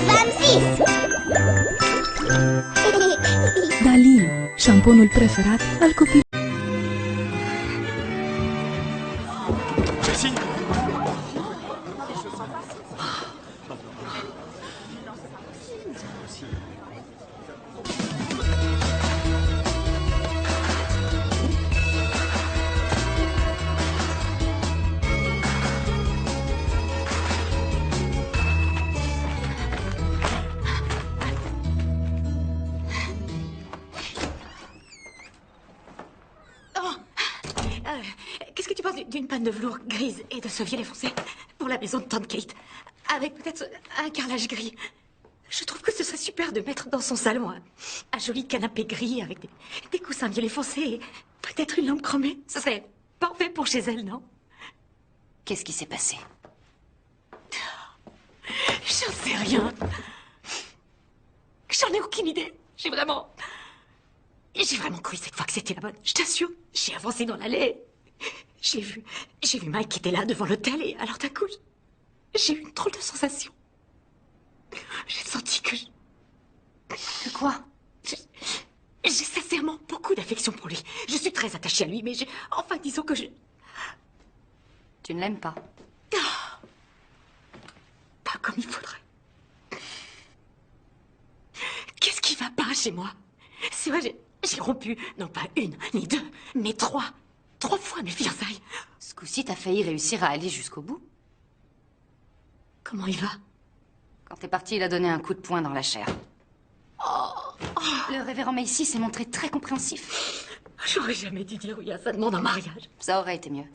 26. Dalil, șamponul preferat al copilului. Jessie. Qu'est-ce que tu penses d'une panne de velours grise et de ce violet foncé pour la maison de Tante Kate? Avec peut-être un carrelage gris. Je trouve que ce serait super de mettre dans son salon un joli canapé gris avec des coussins violet foncé et peut-être une lampe chromée. Ce serait parfait pour chez elle, non? Qu'est-ce qui s'est passé? J'en sais rien. J'en ai aucune idée. J'ai vraiment cru cette fois que c'était la bonne. Je t'assure, j'ai avancé dans l'allée. J'ai vu Mike qui était là devant l'hôtel et alors d'un coup, j'ai eu une drôle de sensation. J'ai senti que Que quoi? j'ai sincèrement beaucoup d'affection pour lui. Je suis très attachée à lui, mais enfin, disons que je... Tu ne l'aimes pas? Pas comme il faudrait. Qu'est-ce qui va pas chez moi? C'est vrai, j'ai rompu, non pas une, ni deux, mais trois fois mes fiançailles. Ce coup-ci, t'as failli réussir à aller jusqu'au bout. Comment il va? Quand t'es parti, il a donné un coup de poing dans la chair. Le révérend Macy s'est montré très compréhensif. J'aurais jamais dû dire oui à sa demande en mariage. Ça aurait été mieux.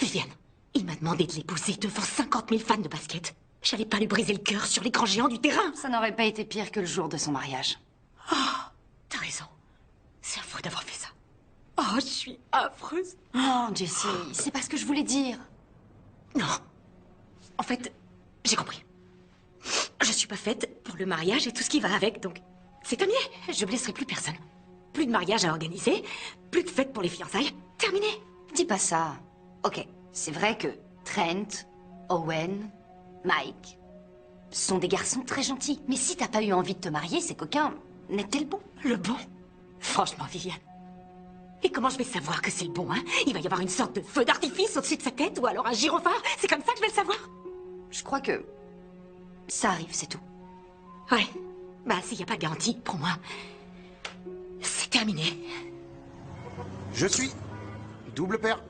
Viviane, il m'a demandé de l'épouser devant 50 000 fans de basket. J'allais pas lui briser le cœur sur les grands géants du terrain. Ça n'aurait pas été pire que le jour de son mariage. T'as raison. C'est affreux d'avoir fait ça. Oh, je suis affreuse. Non, Jessie, c'est pas ce que je voulais dire. Non. En fait, j'ai compris. Je suis pas faite pour le mariage et tout ce qui va avec, donc c'est terminé. Je blesserai plus personne. Plus de mariage à organiser, plus de fêtes pour les fiançailles. Terminé. Dis pas ça. Ok, c'est vrai que Trent, Owen, Mike sont des garçons très gentils. Mais si t'as pas eu envie de te marier, ces coquins n'étaient le bon. Le bon? Franchement, Viviane. Et comment je vais savoir que c'est le bon, hein? Il va y avoir une sorte de feu d'artifice au-dessus de sa tête ou alors un gyrophare? C'est comme ça que je vais le savoir? Je crois que ça arrive, c'est tout. Ouais. Bah, s'il n'y a pas de garantie, pour moi, c'est terminé. Je suis double paire.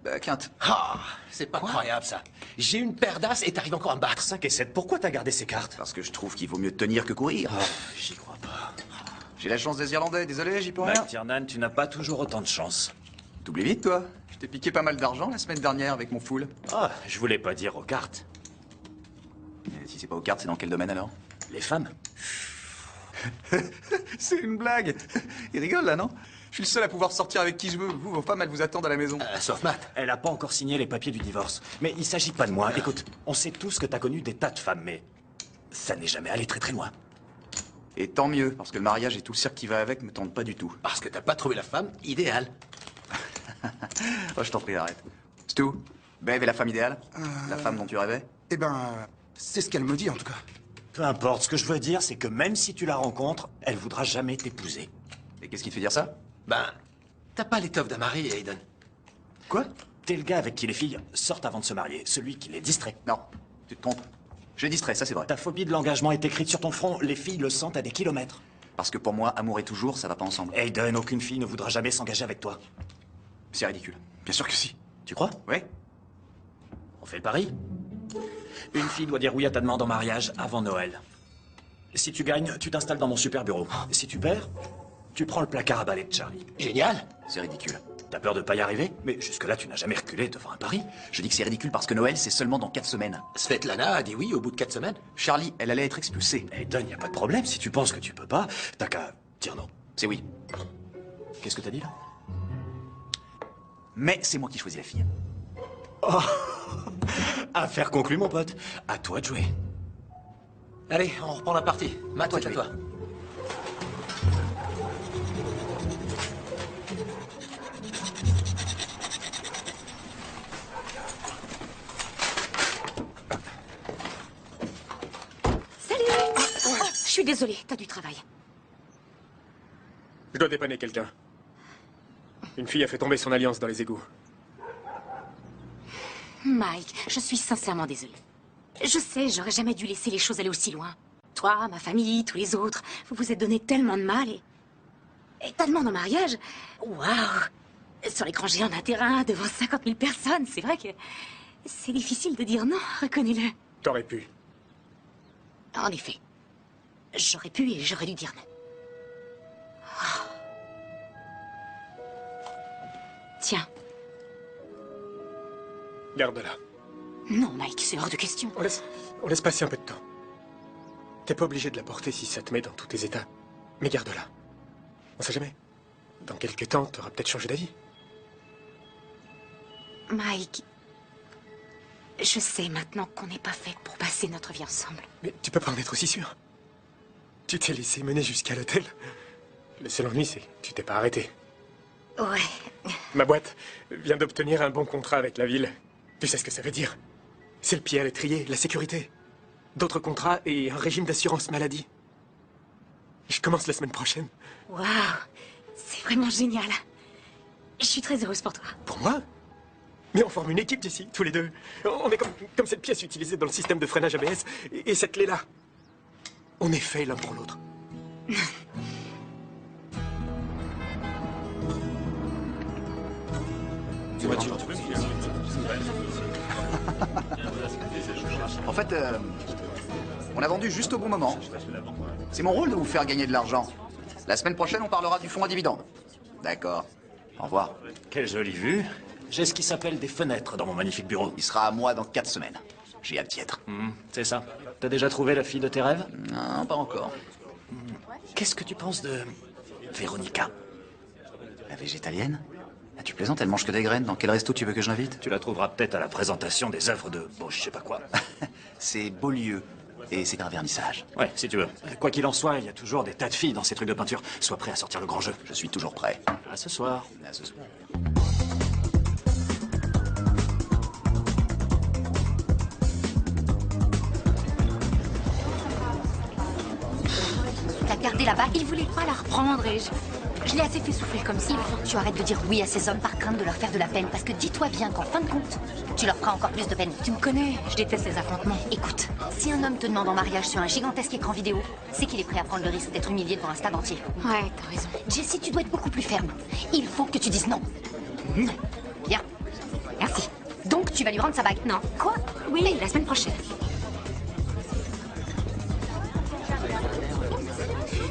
Bah, quinte. Ah, c'est pas croyable ça. J'ai une paire d'as et t'arrives encore à me battre. 5 et 7, pourquoi t'as gardé ces cartes? Parce que je trouve qu'il vaut mieux tenir que courir. J'y crois pas. J'ai la chance des Irlandais, désolé, j'y peux rien. McTiernan, tu n'as pas toujours autant de chance. T'oublies vite, toi. Je t'ai piqué pas mal d'argent la semaine dernière avec mon full. Ah, je voulais pas dire aux cartes. Et si c'est pas aux cartes, c'est dans quel domaine alors? Les femmes? C'est une blague. Il rigole là, non? Je suis le seul à pouvoir sortir avec qui je veux. Vous, vos femmes, elles vous attendent à la maison. Sauf Matt. Elle a pas encore signé les papiers du divorce. Mais il s'agit pas de moi. Écoute, on sait tous que t'as connu des tas de femmes, mais ça n'est jamais allé très très loin. Et tant mieux, parce que le mariage et tout le cirque qui va avec me tente pas du tout. Parce que t'as pas trouvé la femme idéale. Oh, je t'en prie, arrête. Stu, Bev est la femme idéale? La femme dont tu rêvais? Eh ben, c'est ce qu'elle me dit en tout cas. Peu importe, ce que je veux dire, c'est que même si tu la rencontres, elle voudra jamais t'épouser. Et qu'est-ce qui te fait dire ça? Ben, t'as pas l'étoffe d'un mari, Hayden. Quoi? T'es le gars avec qui les filles sortent avant de se marier, celui qui les distrait. Non, tu te trompes. Je les distrais, ça c'est vrai. Ta phobie de l'engagement est écrite sur ton front, les filles le sentent à des kilomètres. Parce que pour moi, amour et toujours, ça va pas ensemble. Hayden, aucune fille ne voudra jamais s'engager avec toi. C'est ridicule. Bien sûr que si. Tu crois? Ouais. On fait le pari? Une fille doit dire oui à ta demande en mariage avant Noël. Si tu gagnes, tu t'installes dans mon super bureau. Si tu perds, tu prends le placard à balai de Charlie. Génial. C'est ridicule. T'as peur de pas y arriver? Mais jusque-là, tu n'as jamais reculé devant un pari. Je dis que c'est ridicule parce que Noël, c'est seulement dans 4 semaines. Svetlana a dit oui au bout de 4 semaines. Charlie, elle allait être expulsée. Hayden, y a pas de problème. Si tu penses que tu peux pas, t'as qu'à dire non. C'est oui. Qu'est-ce que t'as dit là? Mais c'est moi qui choisis la fille. Oh. Affaire conclue, mon pote. À toi de jouer. Allez, on reprend la partie. Matt, c'est à toi. Salut Je suis désolée, t'as du travail. Je dois dépanner quelqu'un. Une fille a fait tomber son alliance dans les égouts. Mike, je suis sincèrement désolée. Je sais, j'aurais jamais dû laisser les choses aller aussi loin. Toi, ma famille, tous les autres, vous vous êtes donné tellement de mal et ta demande en mariage. Waouh! Sur l'écran géant d'un terrain, devant 50 000 personnes, c'est vrai que c'est difficile de dire non, reconnais-le. T'aurais pu. En effet, j'aurais pu et j'aurais dû dire non. Oh. Tiens. Garde-la. Non, Mike, c'est hors de question. On laisse passer un peu de temps. T'es pas obligé de la porter si ça te met dans tous tes états. Mais garde-la. On sait jamais. Dans quelques temps, t'auras peut-être changé d'avis. Mike, je sais maintenant qu'on n'est pas fait pour passer notre vie ensemble. Mais tu peux pas en être aussi sûr. Tu t'es laissé mener jusqu'à l'hôtel. Le seul ennui, c'est que tu t'es pas arrêté. Ouais. Ma boîte vient d'obtenir un bon contrat avec la ville. Tu sais ce que ça veut dire? C'est le pied à l'étrier, la sécurité. D'autres contrats et un régime d'assurance maladie. Je commence la semaine prochaine. Waouh, c'est vraiment génial. Je suis très heureuse pour toi. Pour moi? Mais on forme une équipe, Jessie, tous les deux. On est comme cette pièce utilisée dans le système de freinage ABS et cette clé-là. On est faits l'un pour l'autre. En fait, on a vendu juste au bon moment. C'est mon rôle de vous faire gagner de l'argent. La semaine prochaine, on parlera du fonds à dividendes. D'accord. Au revoir. Quelle jolie vue. J'ai ce qui s'appelle des fenêtres dans mon magnifique bureau. Il sera à moi dans 4 semaines. J'ai hâte d'y être. C'est ça. T'as déjà trouvé la fille de tes rêves? Non, pas encore. Qu'est-ce que tu penses de Véronica? La végétalienne? Ah, tu plaisantes, elle mange que des graines. Dans quel resto tu veux que je l'invite? Tu la trouveras peut-être à la présentation des œuvres de... bon, je sais pas quoi. C'est Beaulieu. Et c'est un vernissage. Ouais, si tu veux. Quoi qu'il en soit, il y a toujours des tas de filles dans ces trucs de peinture. Sois prêt à sortir le grand jeu. Je suis toujours prêt. À ce soir. À ce soir. T'as gardé la bague? Il voulait pas la reprendre et je l'ai assez fait souffler comme ça. Il faut que tu arrêtes de dire oui à ces hommes par crainte de leur faire de la peine. Parce que dis-toi bien qu'en fin de compte, tu leur feras encore plus de peine. Tu me connais, je déteste les affrontements. Écoute, si un homme te demande en mariage sur un gigantesque écran vidéo, c'est qu'il est prêt à prendre le risque d'être humilié devant un stade entier. Ouais, t'as raison. Jessie, tu dois être beaucoup plus ferme. Il faut que tu dises non. Bien. Merci. Donc tu vas lui rendre sa bague? Non. Quoi? Oui, la semaine prochaine.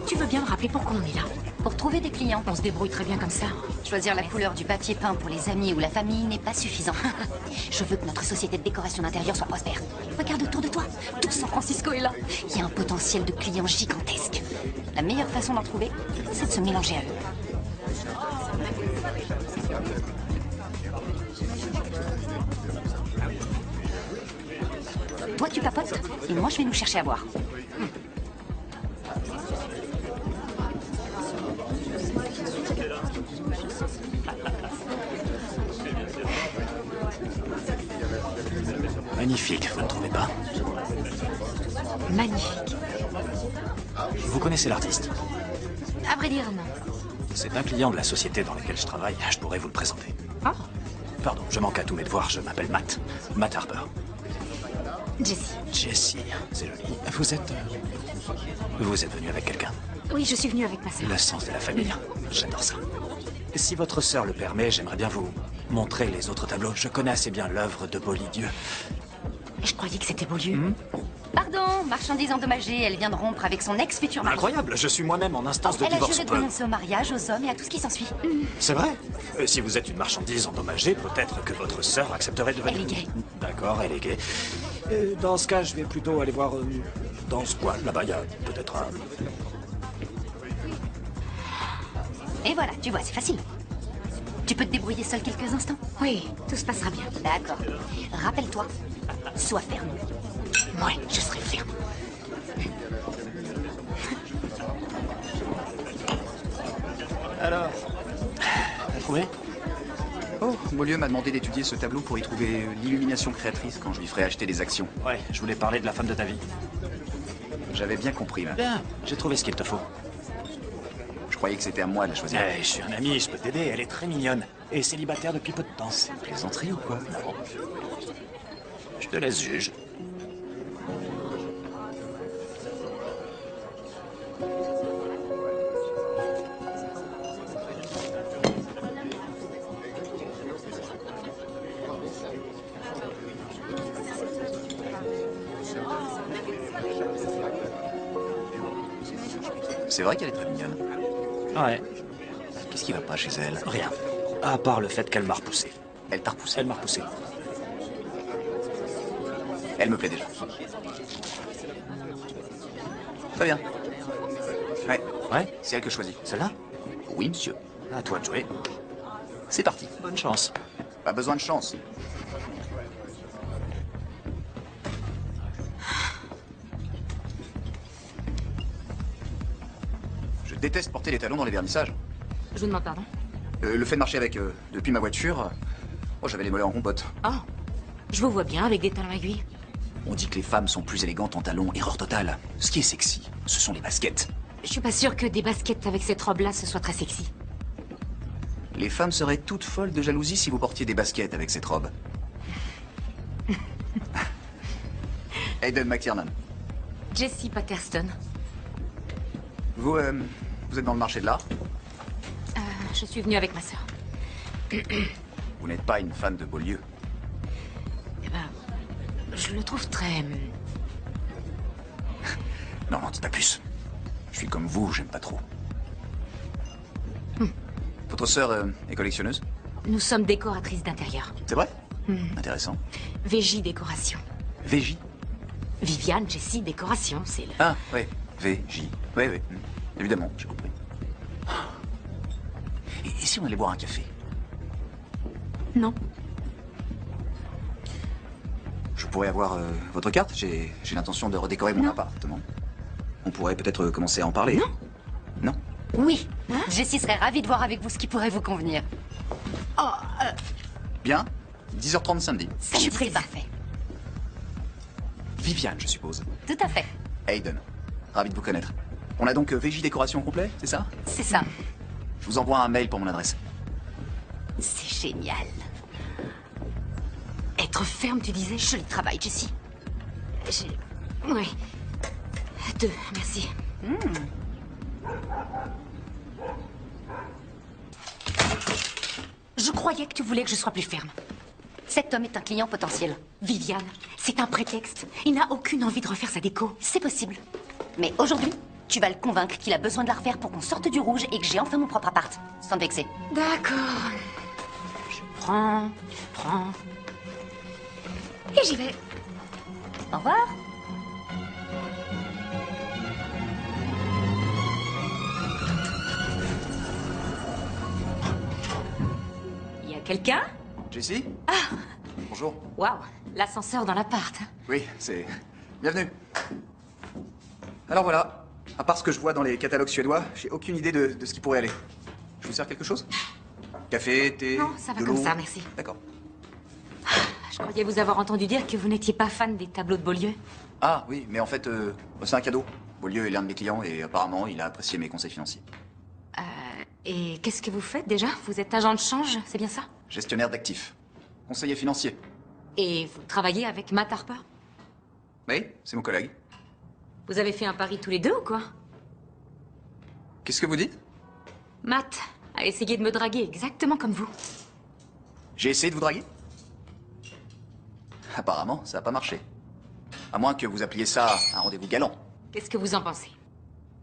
Tu veux bien me rappeler pourquoi on est là? Pour trouver des clients. On se débrouille très bien comme ça. Choisir la couleur du papier peint pour les amis ou la famille n'est pas suffisant. Je veux que notre société de décoration d'intérieur soit prospère. Regarde autour de toi. Tout San Francisco est là. Il y a un potentiel de clients gigantesque. La meilleure façon d'en trouver, c'est de se mélanger à eux. Toi, tu papotes et moi, je vais nous chercher à boire. Magnifique, vous ne trouvez pas? Magnifique. Vous connaissez l'artiste? À vrai dire, non. C'est un client de la société dans laquelle je travaille. Je pourrais vous le présenter. Oh, Pardon, je manque à tous mes devoirs. Je m'appelle Matt. Matt Harper. Jessie. Jessie, c'est joli. Vous êtes venu avec quelqu'un? Oui, je suis venue avec ma sœur. Le sens de la famille. J'adore ça. Si votre sœur le permet, j'aimerais bien vous montrer les autres tableaux. Je connais assez bien l'œuvre de Beaulieu. Je croyais que c'était Beaulieu. Pardon, marchandise endommagée, elle vient de rompre avec son ex-futur mari. Incroyable, je suis moi-même en instance de Elle a divorce. juré de renoncer au mariage, aux hommes et à tout ce qui s'ensuit. C'est vrai? Si vous êtes une marchandise endommagée, peut-être que votre sœur accepterait de venir. Elle est gay. D'accord, elle est gay. Dans ce cas, je vais plutôt aller voir dans ce coin. Là-bas, il y a peut-être un... Et voilà, tu vois, c'est facile. Tu peux te débrouiller seul quelques instants? Oui, tout se passera bien. D'accord. Rappelle-toi, sois ferme. Ouais, je serai ferme. Alors, t'as trouvé? Oh, Beaulieu m'a demandé d'étudier ce tableau pour y trouver l'illumination créatrice quand je lui ferai acheter des actions. Ouais, je voulais parler de la femme de ta vie. J'avais bien compris, ma. Bien, j'ai trouvé ce qu'il te faut. Je croyais que c'était à moi de la choisir. Je suis un ami, je peux t'aider, elle est très mignonne. Et célibataire depuis peu de temps. Plaisanterie ou quoi? Non. Je te laisse juge. C'est vrai qu'elle est très mignonne. Ouais, Qu'est-ce qui va pas chez elle? rien. À part le fait qu'elle m'a repoussé. Elle t'a repoussé. Elle m'a repoussé. Elle me plaît déjà. Très bien. Ouais, Ouais, c'est elle que je choisis. celle-là? Oui, monsieur. À toi de jouer. C'est parti. Bonne chance. Pas besoin de chance. Je déteste porter les talons dans les vernissages. Je vous demande pardon. Le fait de marcher avec depuis ma voiture, oh, j'avais les mollets en compote. Oh, je vous vois bien avec des talons aiguilles. On dit que les femmes sont plus élégantes en talons, erreur totale. Ce qui est sexy, ce sont les baskets. Je suis pas sûre que des baskets avec cette robe-là, ce soit très sexy. Les femmes seraient toutes folles de jalousie si vous portiez des baskets avec cette robe. Hayden McTiernan, Jessie Patterson. vous êtes dans le marché de l'art? Je suis venue avec ma sœur. Vous n'êtes pas une fan de Beaulieu? Eh ben, je le trouve très... Non, non, dis pas plus. Je suis comme vous, j'aime pas trop. Votre sœur est collectionneuse? Nous sommes décoratrices d'intérieur. C'est vrai? Intéressant. VJ Décoration. VJ? Viviane, Jessie Décoration, c'est le... Ah, ouais. VJ. Oui, oui. Évidemment, j'ai compris. Et si on allait boire un café? Non. Je pourrais avoir votre carte? J'ai l'intention de redécorer mon appartement. On pourrait peut-être commencer à en parler. Non. Non? Oui, Jessie serait ravie de voir avec vous ce qui pourrait vous convenir. Bien. 10h30 samedi. C'est parfait. Viviane, je suppose. Tout à fait. Hayden. Ravi de vous connaître. On a donc VJ Décoration complet, c'est ça? C'est ça. Je vous envoie un mail pour mon adresse. C'est génial. Être ferme, tu disais? Joli travail, Jessie. Oui. 2, merci. Je croyais que tu voulais que je sois plus ferme. Cet homme est un client potentiel. Viviane, c'est un prétexte. Il n'a aucune envie de refaire sa déco. C'est possible. Mais aujourd'hui, tu vas le convaincre qu'il a besoin de la refaire pour qu'on sorte du rouge et que j'ai enfin mon propre appart. Sans te vexer. D'accord. Je prends. Et j'y vais. Au revoir. Il y a quelqu'un? Jessie? Bonjour. Waouh, l'ascenseur dans l'appart. Oui, c'est... Bienvenue. Alors voilà. À part ce que je vois dans les catalogues suédois, j'ai aucune idée de ce qui pourrait aller. Je vous sers quelque chose? Café, thé? Non, ça va de comme l'eau? ça, merci. D'accord. Je croyais vous avoir entendu dire que vous n'étiez pas fan des tableaux de Beaulieu. Ah oui, mais en fait, c'est un cadeau. Beaulieu est l'un de mes clients et apparemment, il a apprécié mes conseils financiers. Et qu'est-ce que vous faites déjà? Vous êtes agent de change, c'est bien ça? Gestionnaire d'actifs. Conseiller financier. Et vous travaillez avec Matt Harper? Oui, c'est mon collègue. Vous avez fait un pari tous les deux ou quoi? Qu'est-ce que vous dites? Matt a essayé de me draguer exactement comme vous. J'ai essayé de vous draguer? Apparemment, ça n'a pas marché. À moins que vous appeliez ça un rendez-vous galant. Qu'est-ce que vous en pensez?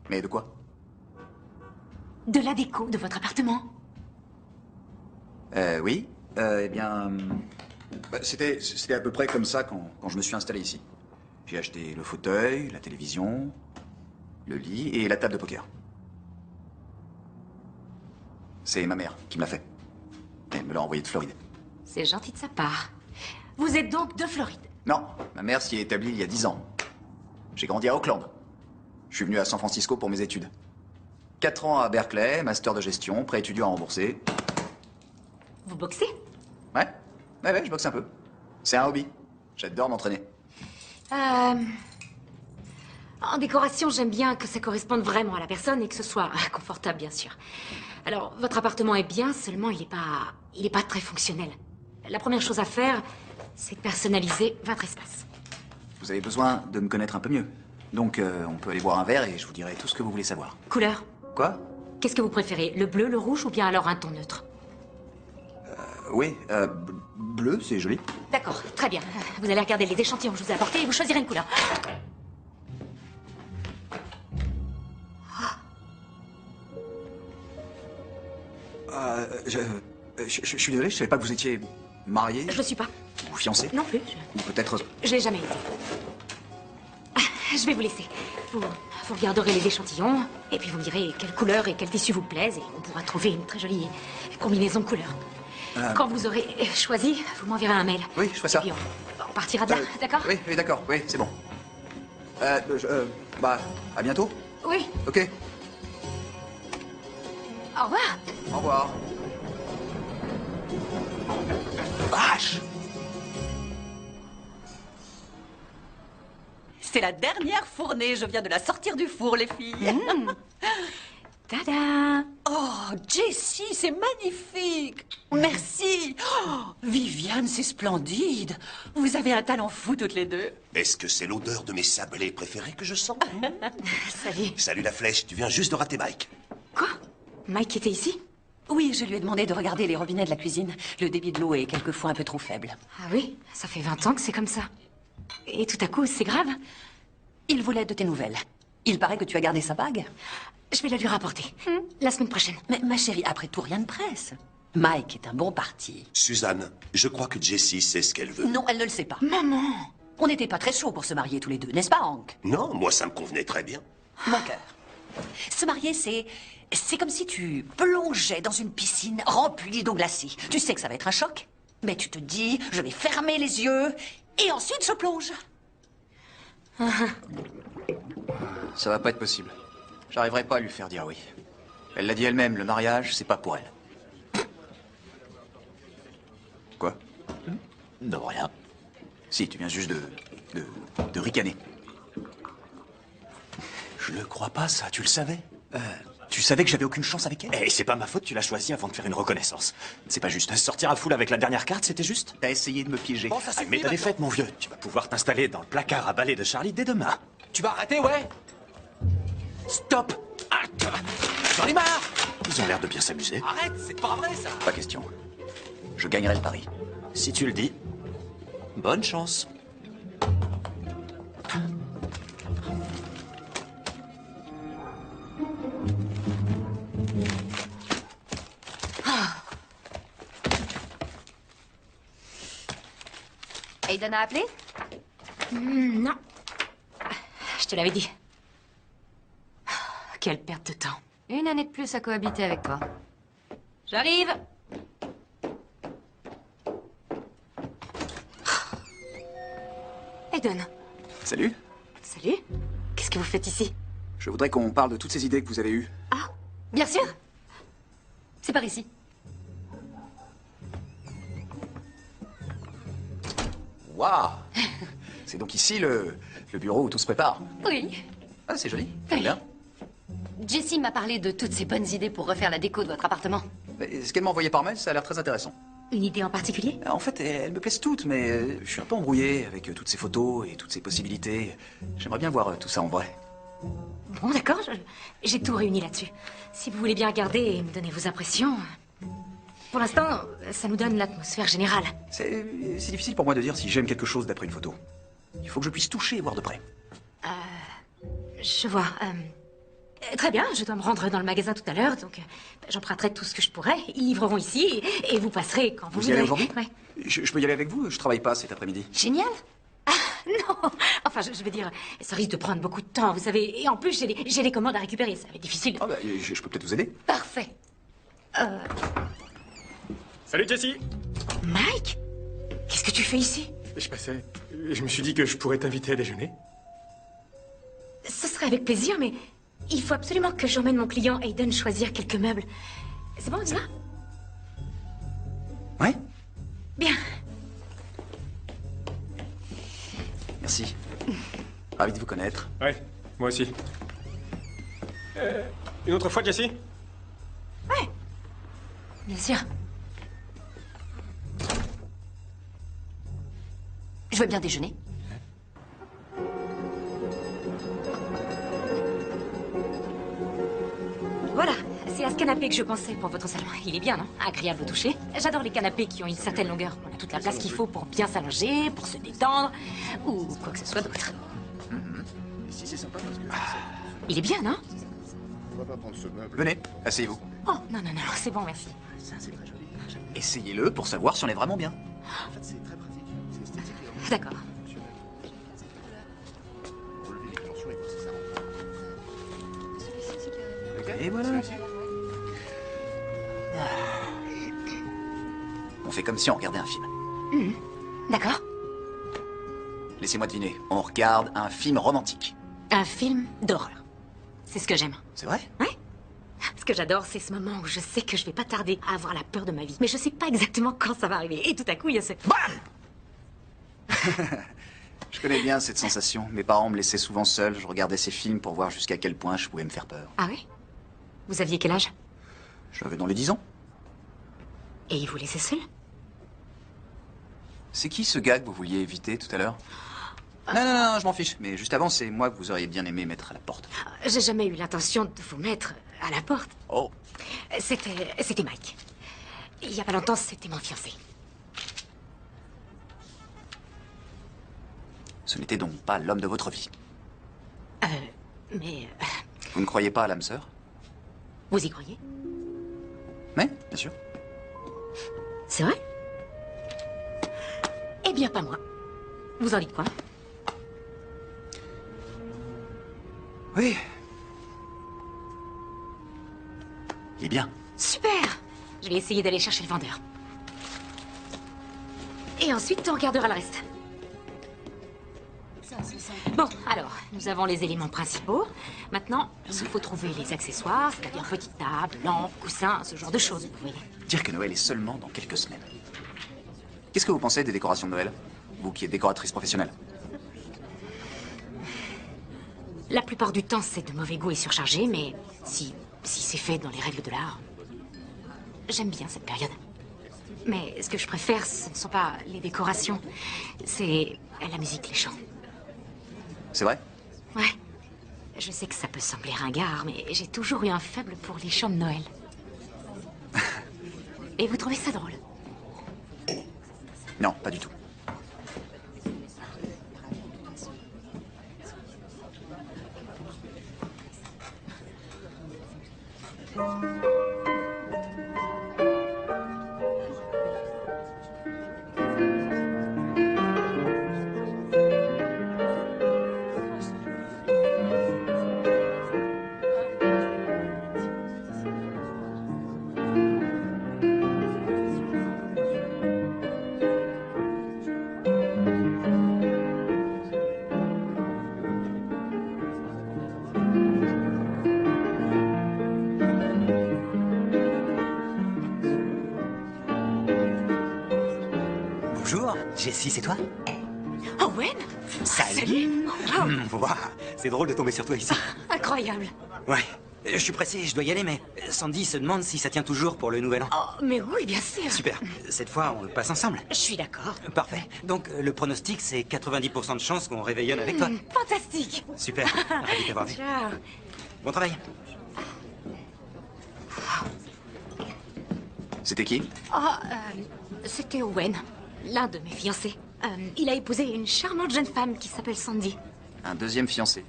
Mais de quoi? De la déco de votre appartement? Oui. Eh bien... c'était à peu près comme ça quand je me suis installé ici. J'ai acheté le fauteuil, la télévision, le lit et la table de poker. C'est ma mère qui me l'a fait. Elle me l'a envoyé de Floride. C'est gentil de sa part. Vous êtes donc de Floride? Non, ma mère s'y est établie il y a 10 ans. J'ai grandi à Auckland. Je suis venu à San Francisco pour mes études. 4 ans à Berkeley, master de gestion, prêt étudiant à rembourser. Vous boxez? Ouais, je boxe un peu. C'est un hobby. J'adore m'entraîner. En décoration, j'aime bien que ça corresponde vraiment à la personne et que ce soit confortable, bien sûr. Alors, votre appartement est bien, seulement il est pas très fonctionnel. La première chose à faire, c'est de personnaliser votre espace. Vous avez besoin de me connaître un peu mieux. Donc, on peut aller boire un verre et je vous dirai tout ce que vous voulez savoir. Couleur. Quoi? Qu'est-ce que vous préférez, le bleu, le rouge ou bien alors un ton neutre? Oui, bleu, c'est joli. D'accord, très bien. Vous allez regarder les échantillons que je vous ai apportés et vous choisirez une couleur. Je suis désolé, je savais pas que vous étiez marié Je le suis pas. ou fiancé. Non plus. Ou peut-être... Je l'ai jamais été. Je vais vous laisser. Vous regarderez les échantillons, et puis vous me direz quelle couleur et quel tissu vous plaisent, et on pourra trouver une très jolie combinaison de couleurs. Quand vous aurez choisi, vous m'enverrez un mail. Oui, je ferai ça. Et puis on partira de là, d'accord? Oui, d'accord, oui, c'est bon. Bah, à bientôt. Oui. Ok, Au revoir. au revoir. Vache! C'est la dernière fournée. Je viens de la sortir du four, les filles. Tada! Oh, Jessie, c'est magnifique. Merci. Oh, Viviane, c'est splendide. Vous avez un talent fou toutes les deux. Est-ce que c'est l'odeur de mes sablés préférés que je sens? Salut. Salut la flèche, tu viens juste de rater Mike. Quoi? Mike était ici? Oui, je lui ai demandé de regarder les robinets de la cuisine. Le débit de l'eau est quelquefois un peu trop faible. Ah oui? Ça fait 20 ans que c'est comme ça. Et tout à coup, c'est grave? Il voulait de tes nouvelles. Il paraît que tu as gardé sa bague. Je vais la lui rapporter. La semaine prochaine. Mais ma chérie, après tout, rien ne presse. Mike est un bon parti. Suzanne, je crois que Jessie sait ce qu'elle veut. Non, elle ne le sait pas. Maman! On n'était pas très chauds pour se marier tous les deux, n'est-ce pas, Hank? Non, moi ça me convenait très bien. Mon cœur. Se marier, c'est comme si tu plongeais dans une piscine remplie d'eau glacée. Tu sais que ça va être un choc, mais tu te dis, je vais fermer les yeux, et ensuite je plonge. Ça va pas être possible. J'arriverai pas à lui faire dire oui. Elle l'a dit elle-même, le mariage, c'est pas pour elle. Quoi? Non, rien. Si, tu viens juste de ricaner. Je ne crois pas, ça. Tu le savais? Tu savais que j'avais aucune chance avec elle? Eh, c'est pas ma faute, tu l'as choisi avant de faire une reconnaissance. C'est pas juste. Sortir à foule avec la dernière carte, c'était juste? T'as essayé de me piéger. Bon, ça suffit, mais ta défaite, mon vieux. Tu vas pouvoir t'installer dans le placard à balai de Charlie dès demain. Tu vas arrêter, ouais? Stop! J'en ai marre! Ils ont l'air de bien s'amuser. Arrête, c'est pas vrai, ça. Pas question. Je gagnerai le pari. Si tu le dis, bonne chance. Aiden a appelé? Non. Je te l'avais dit. Quelle perte de temps. Une année de plus à cohabiter avec toi. J'arrive. Aiden. Salut. Salut. Qu'est-ce que vous faites ici? Je voudrais qu'on parle de toutes ces idées que vous avez eues. Ah, bien sûr. C'est par ici. Waouh! C'est donc ici le bureau où tout se prépare. Oui. Ah, c'est joli. Oui. Bien. Jessie m'a parlé de toutes ces bonnes idées pour refaire la déco de votre appartement. Mais ce qu'elle m'a envoyé par mail, ça a l'air très intéressant. Une idée en particulier? En fait, elles me plaisent toutes, mais je suis un peu embrouillé avec toutes ces photos et toutes ces possibilités. J'aimerais bien voir tout ça en vrai. Bon, d'accord, j'ai tout réuni là-dessus. Si vous voulez bien regarder et me donner vos impressions... Pour l'instant, ça nous donne l'atmosphère générale. C'est difficile pour moi de dire si j'aime quelque chose d'après une photo. Il faut que je puisse toucher et voir de près. Je vois. Très bien, je dois me rendre dans le magasin tout à l'heure, donc j'emprunterai tout ce que je pourrai. Ils livreront ici et vous passerez quand vous Vous y allez aujourd'hui? Ouais. Je peux y aller avec vous? Je travaille pas cet après-midi. Génial. Non, enfin, je veux dire, ça risque de prendre beaucoup de temps, vous savez. Et en plus, j'ai les commandes à récupérer, ça va être difficile. Ah bah, je peux peut-être vous aider. Parfait. Salut Jessie! Mike? Qu'est-ce que tu fais ici? Je passais. Je me suis dit que je pourrais t'inviter à déjeuner. Ce serait avec plaisir, mais il faut absolument que j'emmène mon client Aiden choisir quelques meubles. C'est bon, on y va? Ouais? Bien. Merci. Ravi de vous connaître. Ouais, Moi aussi. Une autre fois, Jessie? Ouais. Bien sûr. Je veux bien déjeuner. Voilà, c'est à ce canapé que je pensais pour votre salon. Il est bien, non? Agréable au toucher. J'adore les canapés qui ont une certaine longueur. On a toute la place qu'il faut pour bien s'allonger, pour se détendre, ou quoi que ce soit d'autre. Il est bien, non? Venez, asseyez-vous. Oh, non, non, non, c'est bon, merci. Essayez-le pour savoir si on est vraiment bien. D'accord. Et voilà. On fait comme si on regardait un film. D'accord. Laissez-moi deviner, on regarde un film romantique. Un film d'horreur. C'est ce que j'aime. C'est vrai? Ouais. Ce que j'adore, c'est ce moment où je sais que je vais pas tarder à avoir la peur de ma vie. Mais je sais pas exactement quand ça va arriver. Et tout à coup, il y a ce... BAM! Je connais bien cette sensation. Mes parents me laissaient souvent seul. Je regardais ces films pour voir jusqu'à quel point je pouvais me faire peur. Ah oui? Vous aviez quel âge? J'avais dans les 10 ans. Et ils vous laissaient seul? C'est qui ce gars que vous vouliez éviter tout à l'heure? Non, je m'en fiche. Mais juste avant, c'est moi que vous auriez bien aimé mettre à la porte. J'ai jamais eu l'intention de vous mettre à la porte. Oh. C'était Mike. Il y a pas longtemps, c'était mon fiancé. Ce n'était donc pas l'homme de votre vie. Mais... Vous ne croyez pas à l'âme sœur? Vous y croyez? Mais, bien sûr. C'est vrai? Eh bien, pas moi. Vous en dites quoi? Oui. Il est bien. Super! Je vais essayer d'aller chercher le vendeur. Et ensuite, on regardera le reste. Bon, alors, nous avons les éléments principaux. Maintenant, il faut trouver les accessoires, c'est-à-dire petite table, lampe, coussin, ce genre de choses, vous voyez. Dire que Noël est seulement dans quelques semaines. Qu'est-ce que vous pensez des décorations de Noël? Vous qui êtes décoratrice professionnelle. La plupart du temps, c'est de mauvais goût et surchargé, mais si c'est fait dans les règles de l'art, j'aime bien cette période. Mais ce que je préfère, ce ne sont pas les décorations, c'est la musique, les chants. C'est vrai? Ouais. Je sais que ça peut sembler ringard, mais j'ai toujours eu un faible pour les chants de Noël. Et vous trouvez ça drôle? Non, pas du tout. Bonjour, Jessie, c'est toi? Owen? Salut! Waouh, c'est drôle de tomber sur toi ici. Incroyable. Ouais, je suis pressé, je dois y aller, mais Sandy se demande si ça tient toujours pour le nouvel an. Oh, mais oui, bien sûr. Super, cette fois, on le passe ensemble. Je suis d'accord. Parfait. Donc, le pronostic, c'est 90% de chance qu'on réveillonne avec toi. Fantastique. Super, ravi de t'avoir vu. Ciao. Bon travail. C'était qui? C'était Owen, l'un de mes fiancés. Il a épousé une charmante jeune femme qui s'appelle Sandy. Un deuxième fiancé.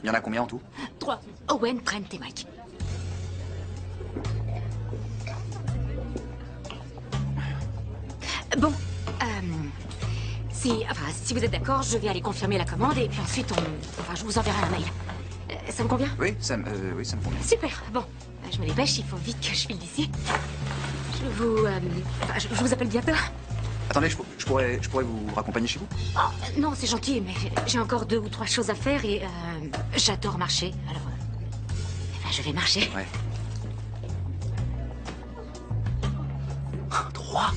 Il y en a combien en tout? 3. Owen, Trent et Mike. Bon, si vous êtes d'accord, je vais aller confirmer la commande et puis ensuite je vous enverrai un mail. Ça me convient? Oui, ça me convient. Super, bon. Je me dépêche, il faut vite que je file d'ici. Je vous appelle bientôt. Attendez, je pourrais vous raccompagner chez vous? Oh, non, c'est gentil, mais j'ai encore 2 ou 3 choses à faire et j'adore marcher, alors je vais marcher. Ouais. 3.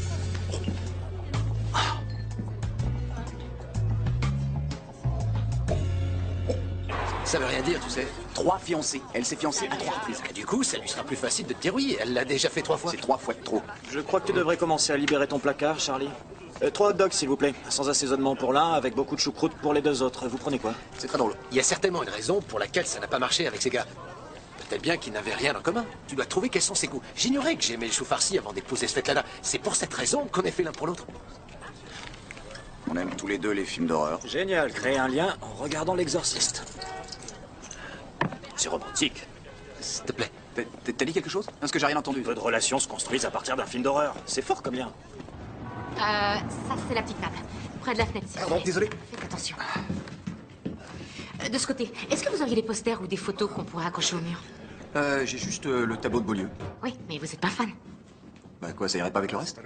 Ça veut rien dire, tu sais. 3 fiancés. Elle s'est fiancée à 3 reprises. Et du coup, ça lui sera plus facile de te dire oui. Elle l'a déjà fait 3 fois. C'est 3 fois de trop. Je crois que tu devrais commencer à libérer ton placard, Charlie. 3 hot dogs, s'il vous plaît. Sans assaisonnement pour l'un, avec beaucoup de choucroute pour les 2 autres. Vous prenez quoi? C'est très drôle. Il y a certainement une raison pour laquelle ça n'a pas marché avec ces gars. Peut-être bien qu'ils n'avaient rien en commun. Tu dois trouver quels sont ses goûts. J'ignorais que j'aimais le chou farci avant d'épouser Svetlana. C'est pour cette raison qu'on est fait l'un pour l'autre. On aime tous les deux les films d'horreur. Génial, créer un lien en regardant l'exorciste. C'est romantique. S'il te plaît. T'as dit quelque chose? Parce que j'ai rien entendu. Peu de relations se construisent à partir d'un film d'horreur. C'est fort comme lien. Ça, c'est la petite table. Près de la fenêtre. s'il vous Pardon, plaît. désolé. Faites attention. De ce côté, est-ce que vous auriez des posters ou des photos qu'on pourrait accrocher au mur? J'ai juste le tableau de Beaulieu. Oui, mais vous n'êtes pas fan. Bah quoi, ça irait pas avec le reste?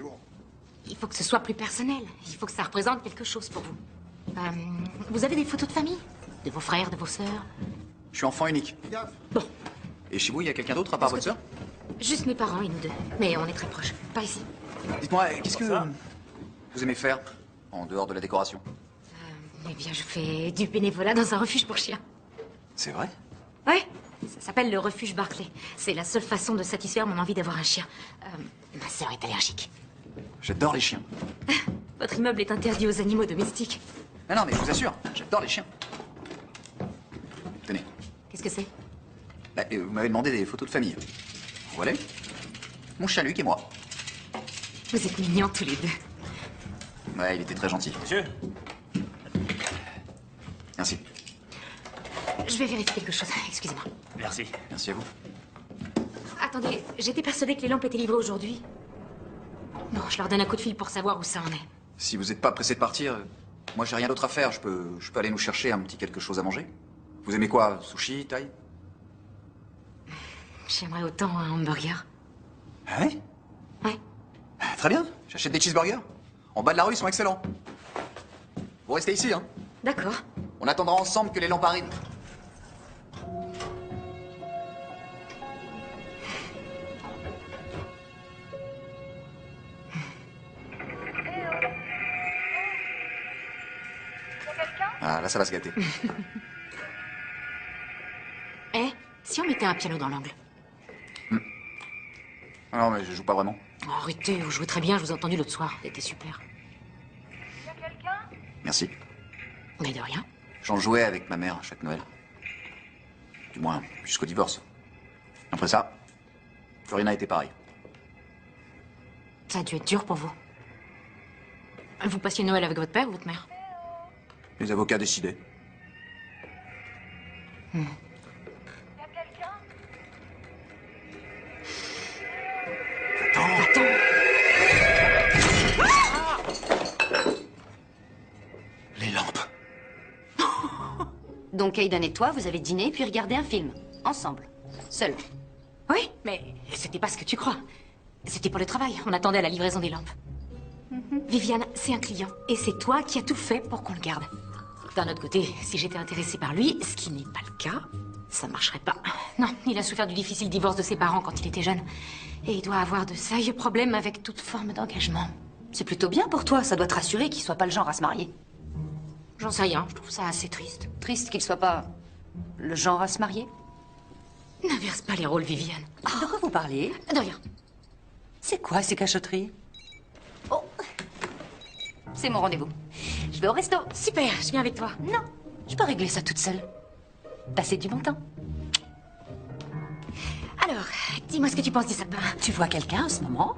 Il faut que ce soit plus personnel. Il faut que ça représente quelque chose pour vous. Vous avez des photos de famille? De vos frères, de vos sœurs? Je suis enfant unique. Bon. Et chez vous, il y a quelqu'un d'autre à part votre sœur? Juste mes parents et nous deux. Mais on est très proches. Pas ici. Dites-moi, qu'est-ce que vous aimez faire en dehors de la décoration? Eh bien, je fais du bénévolat dans un refuge pour chiens. C'est vrai? Oui. Ça s'appelle le refuge Barclay. C'est la seule façon de satisfaire mon envie d'avoir un chien. Ma sœur est allergique. J'adore les chiens. Votre immeuble est interdit aux animaux domestiques. Non, mais je vous assure, j'adore les chiens. Tenez. Qu'est-ce que c'est? Bah, vous m'avez demandé des photos de famille. Voilà. Mon chien Luc et moi. Vous êtes mignons tous les deux. Ouais, il était très gentil. Monsieur. Merci. Je vais vérifier quelque chose. Excusez-moi. Merci. Merci à vous. Attendez, j'étais persuadée que les lampes étaient livrées aujourd'hui. Bon, je leur donne un coup de fil pour savoir où ça en est. Si vous n'êtes pas pressé de partir, moi j'ai rien d'autre à faire. Je peux aller nous chercher un petit quelque chose à manger. Vous aimez quoi? Sushi, thaï? J'aimerais autant un hamburger. Ah ouais? Ouais. Très bien, j'achète des cheeseburgers. En bas de la rue, ils sont excellents. Vous restez ici, hein? D'accord. On attendra ensemble que les lampes arrivent. Ah, là, ça va se gâter. Eh, si on mettait un piano dans l'angle? Non, mais je joue pas vraiment. Oh, arrêtez, vous jouez très bien, je vous ai entendu l'autre soir. C'était super. Merci. Mais de rien. J'en jouais avec ma mère chaque Noël. Du moins, jusqu'au divorce. Après ça, plus rien n'a été pareil. Ça a dû être dur pour vous. Vous passiez Noël avec votre père ou votre mère? Les avocats décidaient. Attends. Les lampes. Donc Aidan et toi, vous avez dîné puis regardé un film. Ensemble. Seul. Oui, mais c'était pas ce que tu crois. C'était pour le travail. On attendait la livraison des lampes. Viviane, c'est un client. Et c'est toi qui as tout fait pour qu'on le garde. D'un autre côté, si j'étais intéressée par lui, ce qui n'est pas le cas, ça marcherait pas. Non, il a souffert du difficile divorce de ses parents quand il était jeune. Et il doit avoir de sérieux problèmes avec toute forme d'engagement. C'est plutôt bien pour toi, ça doit te rassurer qu'il soit pas le genre à se marier. J'en sais rien, je trouve ça assez triste. Triste qu'il soit pas le genre à se marier. N'inverse pas les rôles, Viviane. De quoi vous parlez? De rien. C'est quoi ces cachotteries? Oh, c'est mon rendez-vous. Je vais au resto. Super, je viens avec toi. Non, je peux régler ça toute seule. Passer du bon temps. Alors, dis-moi ce que tu penses du sapin. Tu vois quelqu'un en ce moment?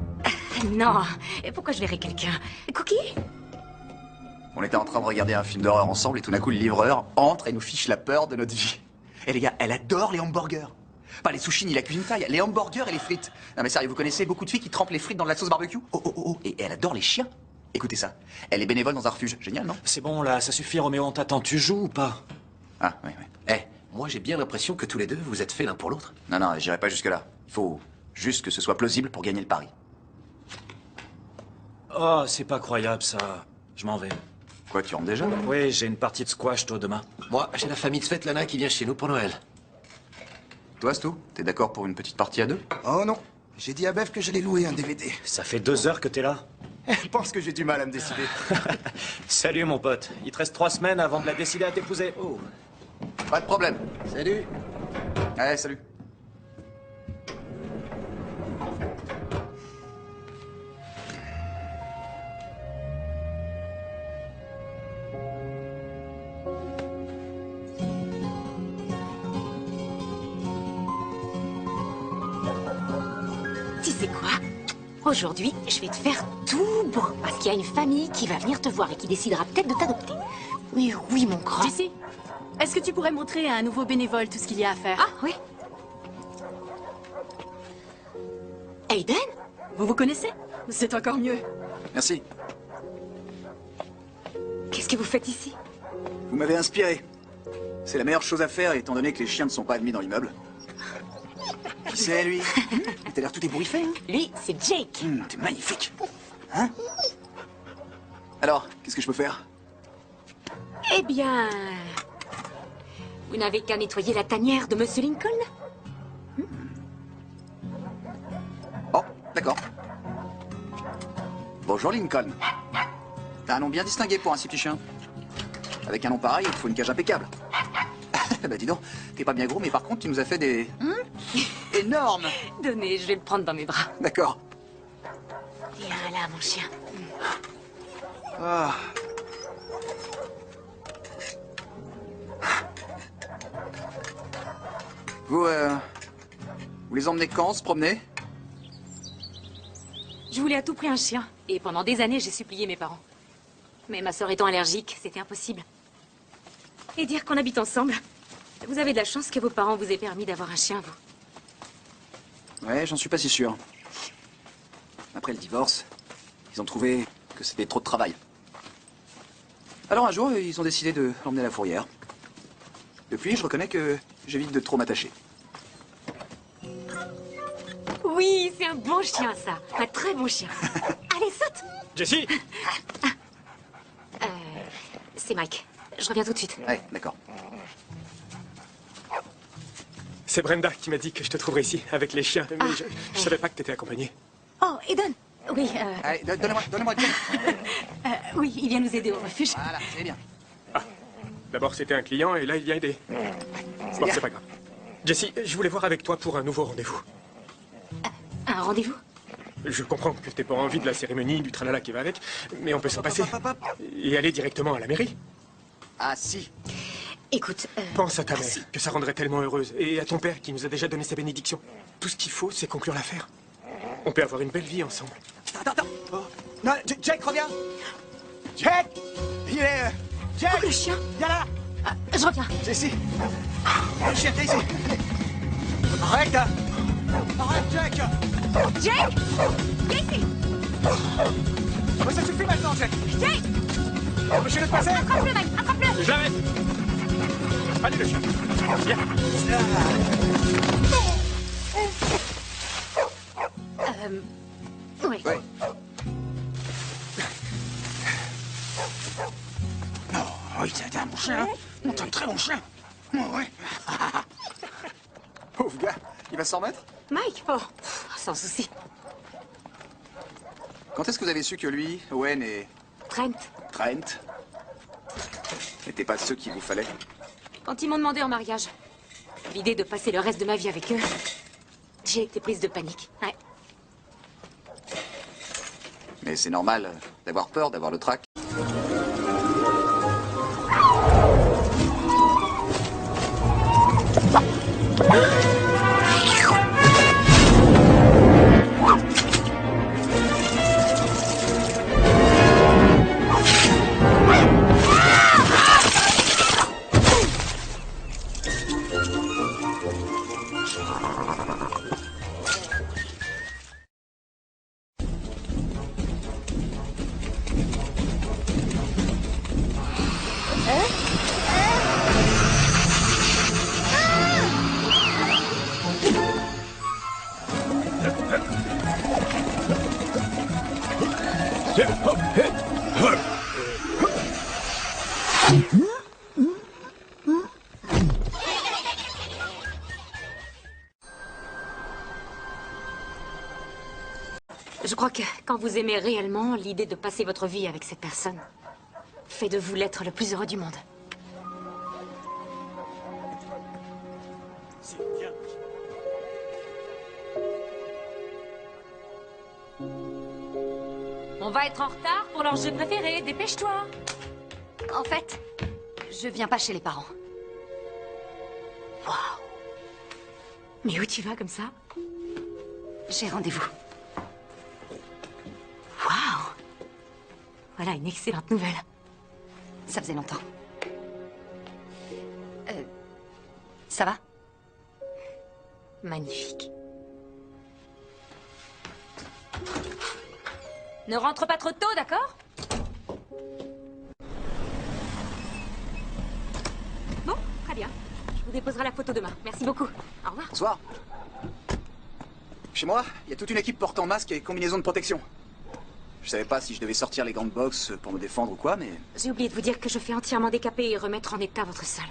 Non, et pourquoi je verrais quelqu'un? Cookie? On était en train de regarder un film d'horreur ensemble et tout d'un coup, le livreur entre et nous fiche la peur de notre vie. Et les gars, elle adore les hamburgers. Pas les sushis ni la cuisine thaï, les hamburgers et les frites. Non mais sérieux, vous connaissez beaucoup de filles qui trempent les frites dans de la sauce barbecue? Oh. Et elle adore les chiens. Écoutez ça, elle est bénévole dans un refuge. Génial, non? C'est bon, là, ça suffit, Roméo, on t'attend. Tu joues ou pas? Ah, oui. Moi j'ai bien l'impression que tous les deux, vous êtes faits l'un pour l'autre. Non, j'irai pas jusque-là. Il faut juste que ce soit plausible pour gagner le pari. Oh, c'est pas croyable, ça. Je m'en vais. Quoi, tu rentres déjà? Oui, j'ai une partie de squash tôt demain. Moi, j'ai la famille de Svetlana qui vient chez nous pour Noël. Toi, Stu, t'es d'accord pour une petite partie à deux? Oh non, j'ai dit à Bev que j'allais louer un DVD. Ça fait 2 heures que t'es là. Elle pense que j'ai du mal à me décider. Salut, mon pote. Il te reste 3 semaines avant de la décider à t'épouser. Oh. Pas de problème. Salut. Ouais, salut. Tu sais quoi? Aujourd'hui, je vais te faire tout beau. Parce qu'il y a une famille qui va venir te voir et qui décidera peut-être de t'adopter. Oui, oui, mon grand. Jessie, est-ce que tu pourrais montrer à un nouveau bénévole tout ce qu'il y a à faire? Ah, oui. Aiden? Vous vous connaissez? C'est encore mieux. Merci. Qu'est-ce que vous faites ici? Vous m'avez inspiré. C'est la meilleure chose à faire étant donné que les chiens ne sont pas admis dans l'immeuble. Qui c'est, lui? T'as l'air tout ébouriffé, hein? Lui, c'est Jake. T'es magnifique. Hein? Alors, qu'est-ce que je peux faire? Eh bien... Vous n'avez qu'à nettoyer la tanière de Monsieur Lincoln? Oh, d'accord. Bonjour, Lincoln. T'as un nom bien distingué pour un si petit chien. Avec un nom pareil, il te faut une cage impeccable. Bah dis donc, t'es pas bien gros, mais par contre, tu nous as fait des... énormes. Donnez, je vais le prendre dans mes bras. D'accord. Viens là, mon chien. Ah. Vous les emmenez quand, se promener? Je voulais à tout prix un chien. Et pendant des années, j'ai supplié mes parents. Mais ma sœur étant allergique, c'était impossible. Et dire qu'on habite ensemble. Vous avez de la chance que vos parents vous aient permis d'avoir un chien, vous. Ouais, j'en suis pas si sûr. Après le divorce, ils ont trouvé que c'était trop de travail. Alors un jour, ils ont décidé de l'emmener à la fourrière. Depuis, je reconnais que j'évite de trop m'attacher. Oui, c'est un bon chien, ça. Un très bon chien. Allez, saute. Jessie! C'est Mike. Je reviens tout de suite. Ouais, d'accord. C'est Brenda qui m'a dit que je te trouverais ici, avec les chiens. Mais je savais pas que t'étais accompagnée. Oh, Eden. Oui, Allez, donnez-moi le oui, il vient nous aider au refuge. Voilà, c'est bien. D'abord, c'était un client, et là, il vient aider. Bon, c'est pas grave. Jessie, je voulais voir avec toi pour un nouveau rendez-vous. Un rendez-vous? Je comprends que t'aies pas envie de la cérémonie, du tralala qui va avec, mais on peut s'en passer. Et aller directement à la mairie. Ah, si. Écoute, Pense à ta mère, que ça rendrait tellement heureuse. Et à ton père, qui nous a déjà donné sa bénédiction. Tout ce qu'il faut, c'est conclure l'affaire. On peut avoir une belle vie ensemble. Attends. Oh. Non, Jake, reviens. Jake! Il est... Jake! Oh, le chien! Viens là! Je reviens. Jesse! Le chien, t'es ici! Arrête! Arrête, Jake! Jake! Casey! Oh, ça suffit maintenant, Jake! Jake! Empêchez-le de passer! Attrape-le, Mike! Attrape-le! J'arrête! Allez, le chien. Viens. Oui. Ouais. Oh, t'es un bon chien! T'es un très bon chien! Oh, ouais! Pauvre gars, il va s'en remettre? Mike? Oh, sans souci. Quand est-ce que vous avez su que lui, Owen et Trent, n'étaient pas ceux qu'il vous fallait? quand ils m'ont demandé en mariage, l'idée de passer le reste de ma vie avec eux, j'ai été prise de panique. Ouais. Mais c'est normal d'avoir peur, d'avoir le trac. Je crois que quand vous aimez réellement, l'idée de passer votre vie avec cette personne fait de vous l'être le plus heureux du monde. Ici, viens. On va être en retard pour leur jeu préféré, dépêche-toi. En fait, je viens pas chez les parents. Waouh. Mais où tu vas comme ça? J'ai rendez-vous. Waouh. Voilà une excellente nouvelle. Ça faisait longtemps. Ça va? Magnifique. Ne rentre pas trop tôt, d'accord? Bon, très bien. Je vous déposerai la photo demain. Merci beaucoup. Au revoir. Bonsoir. Chez moi, il y a toute une équipe portant masque et combinaison de protection. Je savais pas si je devais sortir les gants de boxe pour me défendre ou quoi, mais... J'ai oublié de vous dire que je fais entièrement décaper et remettre en état votre salle.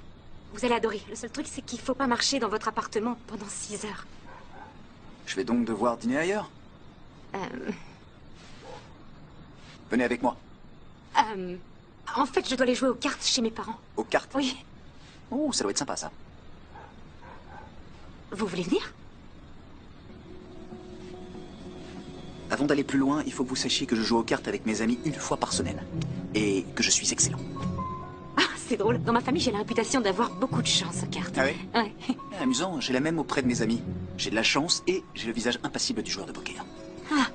Vous allez adorer. Le seul truc, c'est qu'il faut pas marcher dans votre appartement pendant 6 heures. Je vais donc devoir dîner ailleurs. Venez avec moi. En fait, je dois aller jouer aux cartes chez mes parents. Aux cartes? Oui. Oh, ça doit être sympa, ça. Vous voulez venir? Avant d'aller plus loin, il faut que vous sachiez que je joue aux cartes avec mes amis 1 fois par semaine. Et que je suis excellent. Ah, c'est drôle. Dans ma famille, j'ai la réputation d'avoir beaucoup de chance aux cartes. Ah oui? Ouais. Amusant, j'ai la même auprès de mes amis. J'ai de la chance et j'ai le visage impassible du joueur de poker. Ah.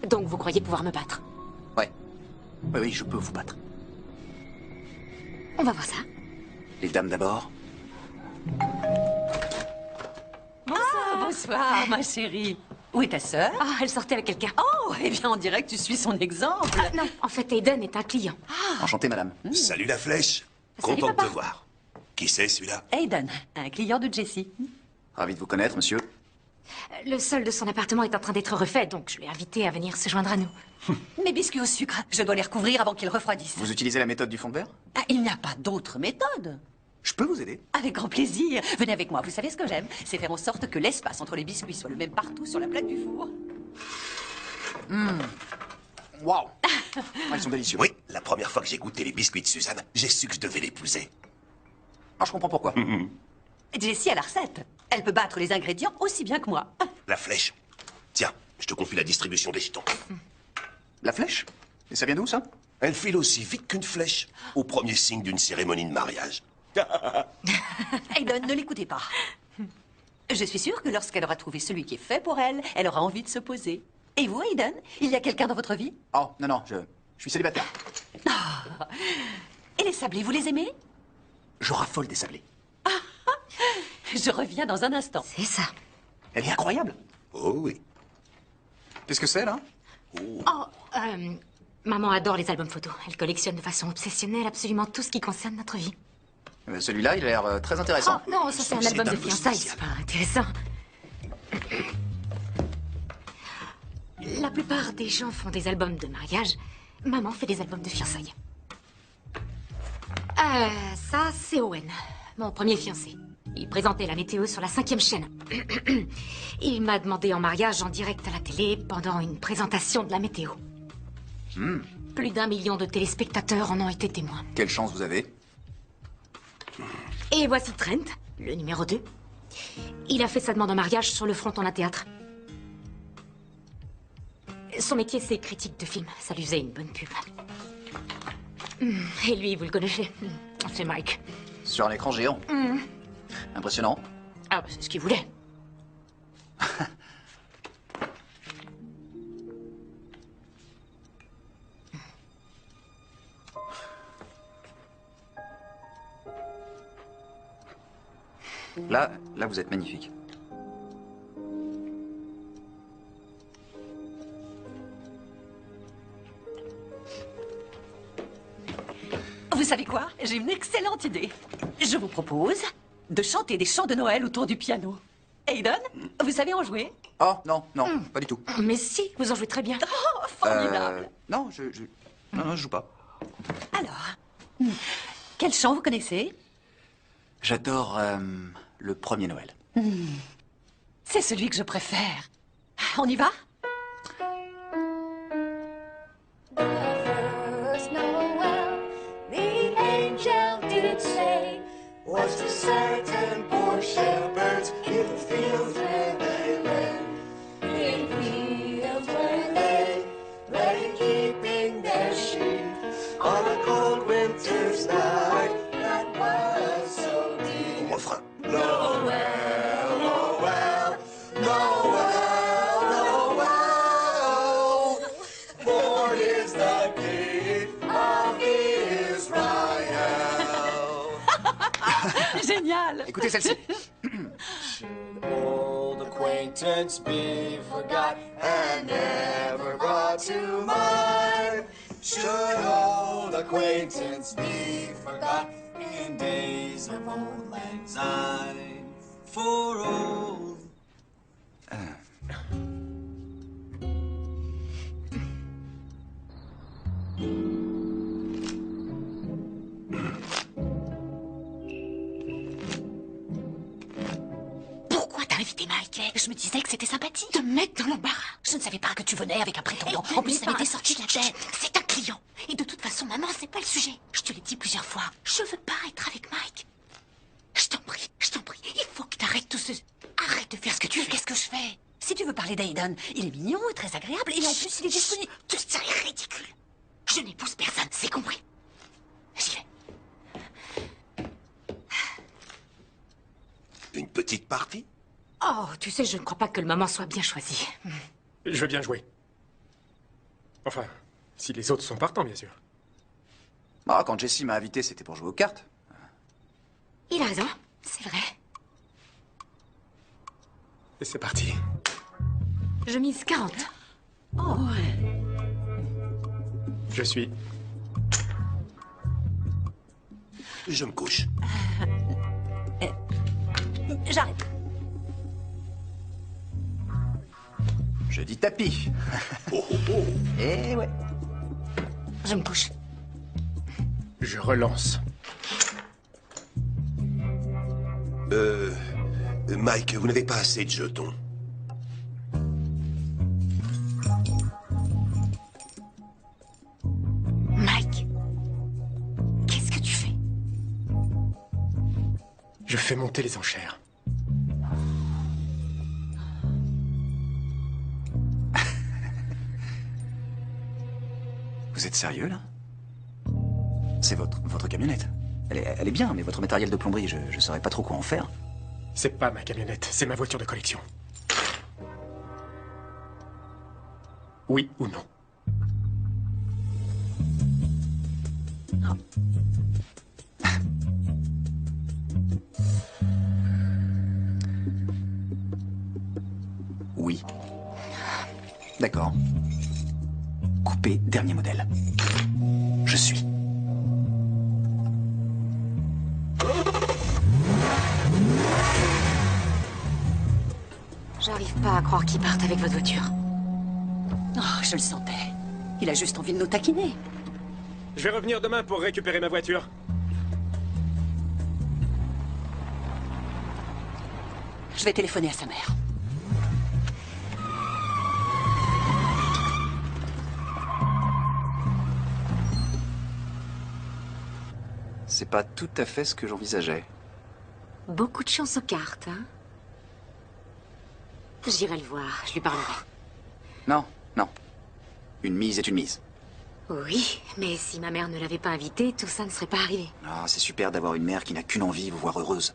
Donc vous croyez pouvoir me battre? Ouais. Oui, je peux vous battre. On va voir ça. Les dames d'abord. Bonsoir, ma chérie. Où est ta sœur? Ah, elle sortait avec quelqu'un. Oh, eh bien, on dirait que tu suis son exemple. Non, en fait, Aiden est un client. Enchanté, madame. Salut la flèche. Salut, Content de papa. te voir. Qui c'est celui-là? Aiden, un client de Jessie. Ravi de vous connaître, monsieur. Le sol de son appartement est en train d'être refait, donc je l'ai invité à venir se joindre à nous. Mes biscuits au sucre, je dois les recouvrir avant qu'ils refroidissent. Vous utilisez la méthode du fond de verre? Ah, il n'y a pas d'autre méthode. Je peux vous aider? Avec grand plaisir. Venez avec moi. Vous savez ce que j'aime? C'est faire en sorte que l'espace entre les biscuits soit le même partout sur la plaque du four. Waouh! Ils sont délicieux. Oui, la première fois que j'ai goûté les biscuits de Suzanne, j'ai su que je devais l'épouser. Ah, je comprends pourquoi. Jessie a la recette. Elle peut battre les ingrédients aussi bien que moi. La flèche. Tiens, je te confie la distribution des jetons. La flèche? Et ça vient d'où, ça? Elle file aussi vite qu'une flèche, au premier signe d'une cérémonie de mariage. Aiden, ne l'écoutez pas. Je suis sûre que lorsqu'elle aura trouvé celui qui est fait pour elle, elle aura envie de se poser. Et vous, Aiden, il y a quelqu'un dans votre vie? Oh, non, je suis célibataire. Et les sablés, vous les aimez? Je raffole des sablés. Je reviens dans un instant. C'est ça. Elle est incroyable. Oh oui. Qu'est-ce que c'est, là? Oh, maman adore les albums photos. Elle collectionne de façon obsessionnelle absolument tout ce qui concerne notre vie. Celui-là, il a l'air très intéressant. Oh, non, ça c'est un album de fiançailles, c'est pas intéressant. La plupart des gens font des albums de mariage. Maman fait des albums de fiançailles. Ça, c'est Owen, mon premier fiancé. Il présentait la météo sur la 5e chaîne. Il m'a demandé en mariage en direct à la télé pendant une présentation de la météo. Plus d'1 million de téléspectateurs en ont été témoins. Quelle chance vous avez. Et voici Trent, le numéro 2. Il a fait sa demande en mariage sur le fronton d'un théâtre. Son métier, c'est critique de film. Ça lui faisait une bonne pub. Et lui, vous le connaissez. C'est Mike. Sur un écran géant. Impressionnant. Ah, bah, c'est ce qu'il voulait. Là, vous êtes magnifique. Vous savez quoi? J'ai une excellente idée. Je vous propose de chanter des chants de Noël autour du piano. Aiden, vous savez en jouer? Oh, non, pas du tout. Mais si, vous en jouez très bien. Oh, formidable. Non, non, je joue pas. Alors, quel chant vous connaissez? J'adore le premier Noël. C'est celui que je préfère. On y va? Was to certain poor shepherds génial. Écoutez celle-ci. Old acquaintance be forgot and never brought to mind. Should old acquaintance be forgot in days of old lang syne. For old. Pourquoi t'as invité Mike? Je me disais que c'était sympathique. Te mettre dans l'embarras. Je ne savais pas que tu venais avec un prétendant. En plus, ça m'était sorti de la tête. C'est un client. Et de toute façon, maman, c'est pas le sujet. Je te l'ai dit plusieurs fois. Je veux pas être avec Mike. Je t'en prie, il faut que t'arrêtes tout ce... Arrête de faire ce que tu fais. Qu'est-ce que je fais? Si tu veux parler d'Aiden, il est mignon et très agréable, et en plus, il est disponible. Tout ça est ridicule. Je n'épouse personne, c'est compris. J'y vais. Une petite partie? Oh, tu sais, je ne crois pas que le moment soit bien choisi. Je veux bien jouer. Enfin, si les autres sont partants, bien sûr. Ah, quand Jessie m'a invité, c'était pour jouer aux cartes. Il a raison, c'est vrai. Et c'est parti. Je mise 40. Oh, Je suis... Je me couche. J'arrête. Je dis tapis. Oh, oh, oh. Eh ouais. Je me couche. Je relance. Mike, vous n'avez pas assez de jetons. Mike, qu'est-ce que tu fais? Je fais monter les enchères. Vous êtes sérieux, là? C'est votre camionnette. Elle est bien, mais votre matériel de plomberie, je saurais pas trop quoi en faire. C'est pas ma camionnette, c'est ma voiture de collection. Oui ou non? Oui. D'accord. Coupé, dernier modèle. Je suis. J'arrive pas à croire qu'ils partent avec votre voiture. Oh, je le sentais. Il a juste envie de nous taquiner. Je vais revenir demain pour récupérer ma voiture. Je vais téléphoner à sa mère. C'est pas tout à fait ce que j'envisageais. Beaucoup de chance aux cartes, hein? J'irai le voir, je lui parlerai. Non, non. Une mise est une mise. Oui, mais si ma mère ne l'avait pas invité, tout ça ne serait pas arrivé. Ah, c'est super d'avoir une mère qui n'a qu'une envie, vous voir heureuse.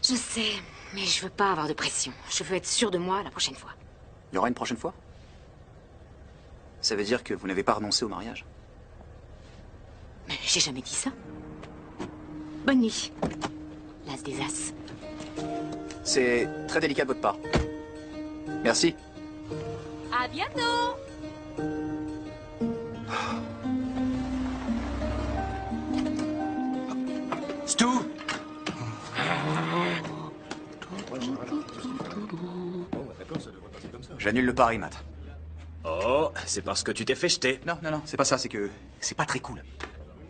Je sais, mais je veux pas avoir de pression. Je veux être sûre de moi la prochaine fois. Il y aura une prochaine fois? Ça veut dire que vous n'avez pas renoncé au mariage? Mais j'ai jamais dit ça. Bonne nuit. L'as des as. C'est très délicat de votre part. Merci. À bientôt. Stu! J'annule le pari, Matt. Oh, c'est parce que tu t'es fait jeter. Non, non, non, c'est pas ça, c'est que c'est pas très cool.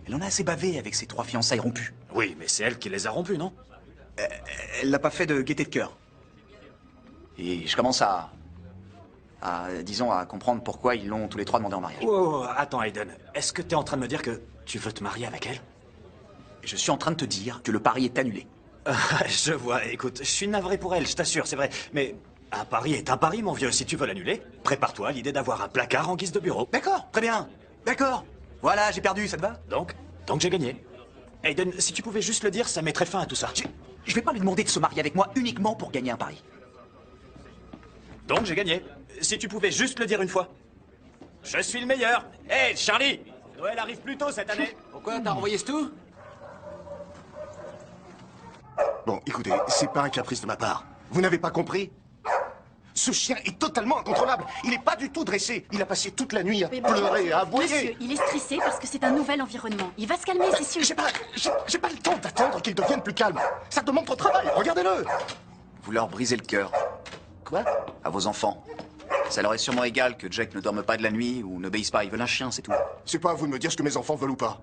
Elle en a assez bavé avec ses 3 fiançailles rompues. Oui, mais c'est elle qui les a rompus, non? Elle l'a pas fait de gaieté de cœur. Et je commence disons, à comprendre pourquoi ils l'ont tous les 3 demandé en mariage. Oh, attends, Aiden. Est-ce que t'es en train de me dire que tu veux te marier avec elle? Je suis en train de te dire que le pari est annulé. Je vois, écoute, je suis navré pour elle, je t'assure, c'est vrai. Mais un pari est un pari, mon vieux. Si tu veux l'annuler, prépare-toi à l'idée d'avoir un placard en guise de bureau. D'accord, très bien. D'accord. Voilà, j'ai perdu, ça te va? Donc j'ai gagné. Aiden, si tu pouvais juste le dire, ça mettrait fin à tout ça. Je vais pas lui demander de se marier avec moi uniquement pour gagner un pari. Donc j'ai gagné. Si tu pouvais juste le dire une fois. Je suis le meilleur. Hé, Charlie! Noël arrive plus tôt cette année. Pourquoi t'as envoyé Stu? Bon, écoutez, c'est pas un caprice de ma part. Vous n'avez pas compris? Ce chien est totalement incontrôlable. Il n'est pas du tout dressé. Il a passé toute la nuit à pleurer, à aboyer. Monsieur, il est stressé parce que c'est un nouvel environnement. Il va se calmer, c'est sûr. J'ai pas le temps d'attendre qu'il devienne plus calme. Ça demande trop de travail. Regardez-le. Vous leur brisez le cœur. Quoi? À vos enfants. Ça leur est sûrement égal que Jack ne dorme pas de la nuit ou n'obéisse pas. Ils veulent un chien, c'est tout. C'est pas à vous de me dire ce que mes enfants veulent ou pas.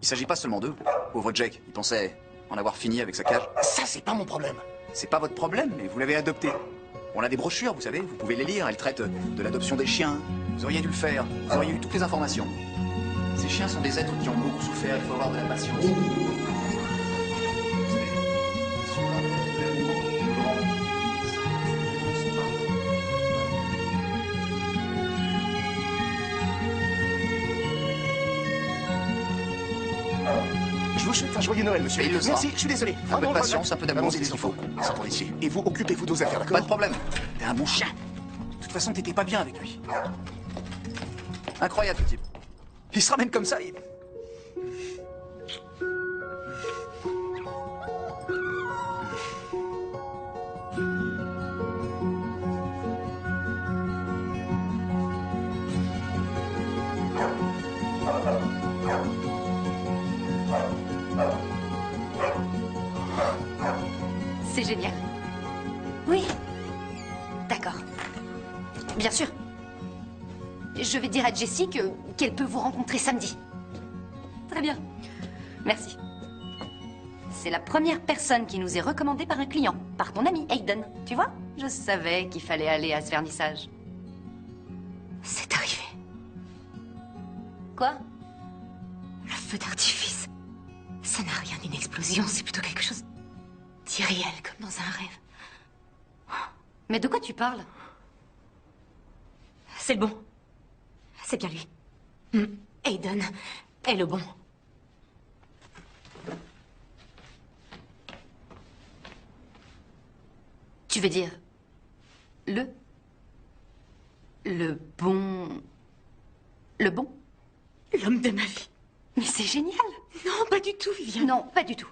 Il s'agit pas seulement d'eux. Pauvre Jack, il pensait en avoir fini avec sa cage. Ça, c'est pas mon problème. C'est pas votre problème, mais vous l'avez adopté. On a des brochures, vous savez, vous pouvez les lire. Elles traitent de l'adoption des chiens. Vous auriez dû le faire. Vous auriez eu toutes les informations. Ces chiens sont des êtres qui ont beaucoup souffert. Il faut avoir de la patience. Je vous souhaite un joyeux Noël, monsieur. Il le sera. Merci, je suis désolé. Un peu de patience, un peu d'amour, Allons-y, c'est les ce qu'il enfants. Sortons d'ici. Et vous, occupez-vous de nos affaires, d'accord? Pas de problème. T'es un bon chien. De toute façon, t'étais pas bien avec lui. Incroyable, ce type. Il se ramène comme ça. C'est génial. Oui. D'accord. Bien sûr. Je vais dire à Jessie qu'elle peut vous rencontrer samedi. Très bien. Merci. C'est la première personne qui nous est recommandée par un client, par ton ami Hayden. Tu vois? Je savais qu'il fallait aller à ce vernissage. C'est arrivé. Quoi? Le feu d'artifice. Ça n'a rien d'une explosion, c'est plutôt quelque chose d'irréel, comme dans un rêve. Mais de quoi tu parles? C'est le bon. C'est bien lui. Hayden est le bon. Tu veux dire... Le bon... Le bon? L'homme de ma vie. Mais c'est génial. Non, pas du tout, Viviane. Non, pas du tout.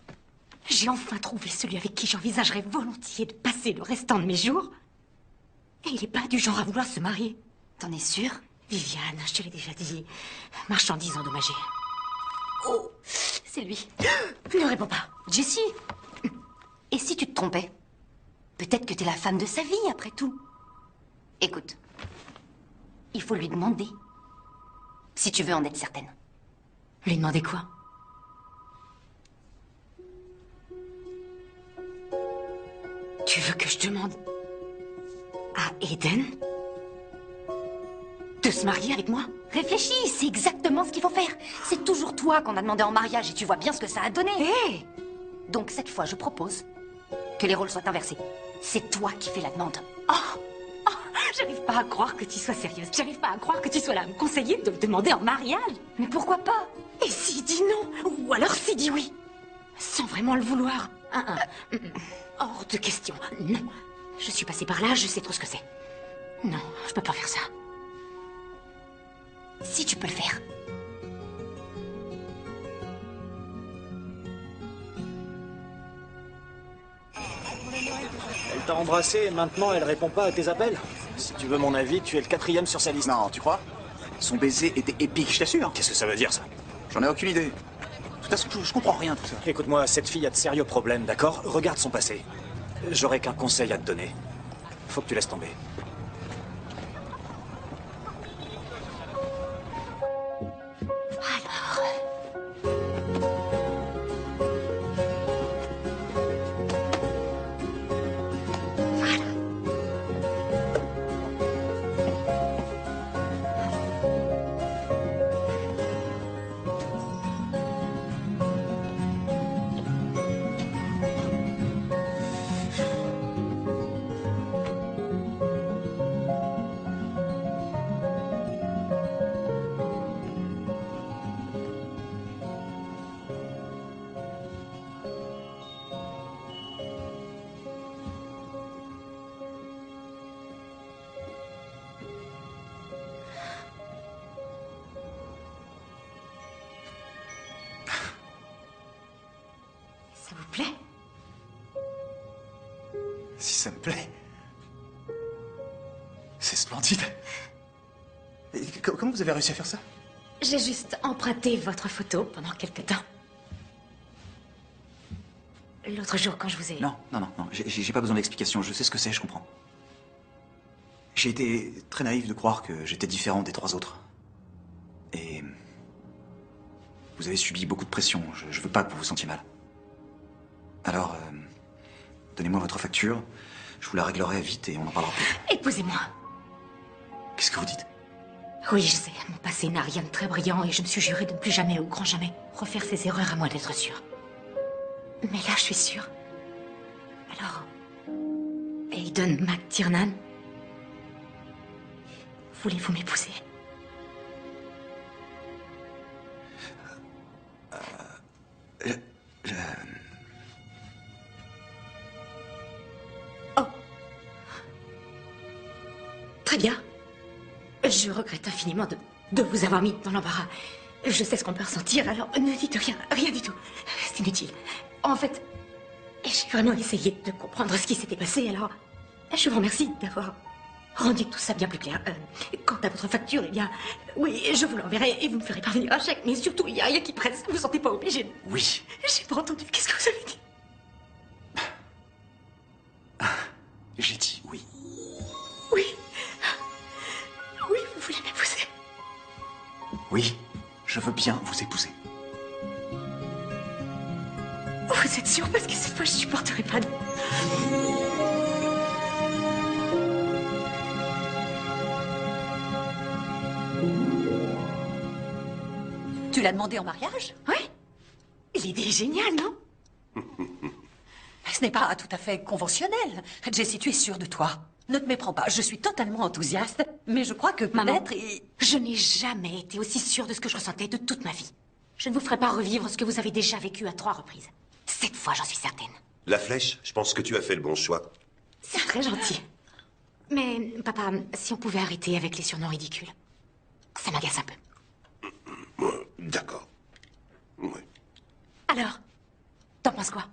J'ai enfin trouvé celui avec qui j'envisagerais volontiers de passer le restant de mes jours. Et il n'est pas du genre à vouloir se marier. T'en es sûre? Viviane, je te l'ai déjà dit. Marchandise endommagée. Oh, c'est lui. Ne réponds pas. Jessie, et si tu te trompais? Peut-être que t'es la femme de sa vie, après tout. Écoute, il faut lui demander. Si tu veux en être certaine. Lui demander quoi? Tu veux que je demande à Eden de se marier avec moi? Réfléchis, c'est exactement ce qu'il faut faire. C'est toujours toi qu'on a demandé en mariage et tu vois bien ce que ça a donné. Hé! Donc cette fois, je propose que les rôles soient inversés. C'est toi qui fais la demande. J'arrive pas à croire que tu sois sérieuse. J'arrive pas à croire que tu sois là à me conseiller de me demander en mariage. Mais pourquoi pas? Et s'il dit non? Ou alors s'il dit oui? Sans vraiment le vouloir. Hors de question. Non. Je suis passée par là, je sais trop ce que c'est. Non, je peux pas faire ça. Si tu peux le faire. Elle t'a embrassé et maintenant elle répond pas à tes appels? Si tu veux mon avis, tu es le 4e sur sa liste. Non, tu crois? Son baiser était épique, je t'assure. Qu'est-ce que ça veut dire, ça? J'en ai aucune idée. De toute façon, je comprends rien, tout ça. Écoute-moi, cette fille a de sérieux problèmes, d'accord? Regarde son passé. J'aurais qu'un conseil à te donner. Faut que tu laisses tomber. Si ça me plaît. C'est splendide. Et comment vous avez réussi à faire ça? J'ai juste emprunté votre photo pendant quelque temps. L'autre jour, quand je vous ai... Non. J'ai pas besoin d'explication. Je sais ce que c'est, je comprends. J'ai été très naïf de croire que j'étais différent des 3 autres. Et... vous avez subi beaucoup de pression. Je veux pas que vous vous sentiez mal. Alors, donnez-moi votre facture. Je vous la réglerai vite et on en parlera plus. Épousez-moi. Qu'est-ce que vous dites? Oui, je sais. Mon passé n'a rien de très brillant et je me suis juré de ne plus jamais, au grand jamais, refaire ces erreurs à moins d'être sûre. Mais là, je suis sûre. Alors... Aiden McTiernan, voulez-vous m'épouser? Oh. Très bien. Je regrette infiniment de vous avoir mis dans l'embarras. Je sais ce qu'on peut ressentir, alors ne dites rien, rien du tout. C'est inutile. En fait, j'ai vraiment essayé de comprendre ce qui s'était passé, alors je vous remercie d'avoir rendu tout ça bien plus clair. Quant à votre facture, eh bien, oui, je vous l'enverrai et vous me ferez parvenir un chèque, mais surtout, il n'y a rien qui presse, vous ne vous sentez pas obligé de... Oui. J'ai pas entendu, qu'est-ce que vous avez dit? J'ai dit oui. Oui. Oui, vous voulez m'épouser? Oui, je veux bien vous épouser. Vous êtes sûr? Parce que cette fois, je supporterai pas de... Tu l'as demandé en mariage? Oui. L'idée est géniale, non? Ce n'est pas tout à fait conventionnel. Jessie, tu es sûre de toi? Ne te méprends pas, je suis totalement enthousiaste, mais je crois que Maman, peut-être... je n'ai jamais été aussi sûre de ce que je ressentais de toute ma vie. Je ne vous ferai pas revivre ce que vous avez déjà vécu à 3 reprises. Cette fois, j'en suis certaine. La flèche, je pense que tu as fait le bon choix. C'est très gentil. Mais, papa, si on pouvait arrêter avec les surnoms ridicules. Ça m'agace un peu. D'accord. Oui. Alors, t'en penses quoi?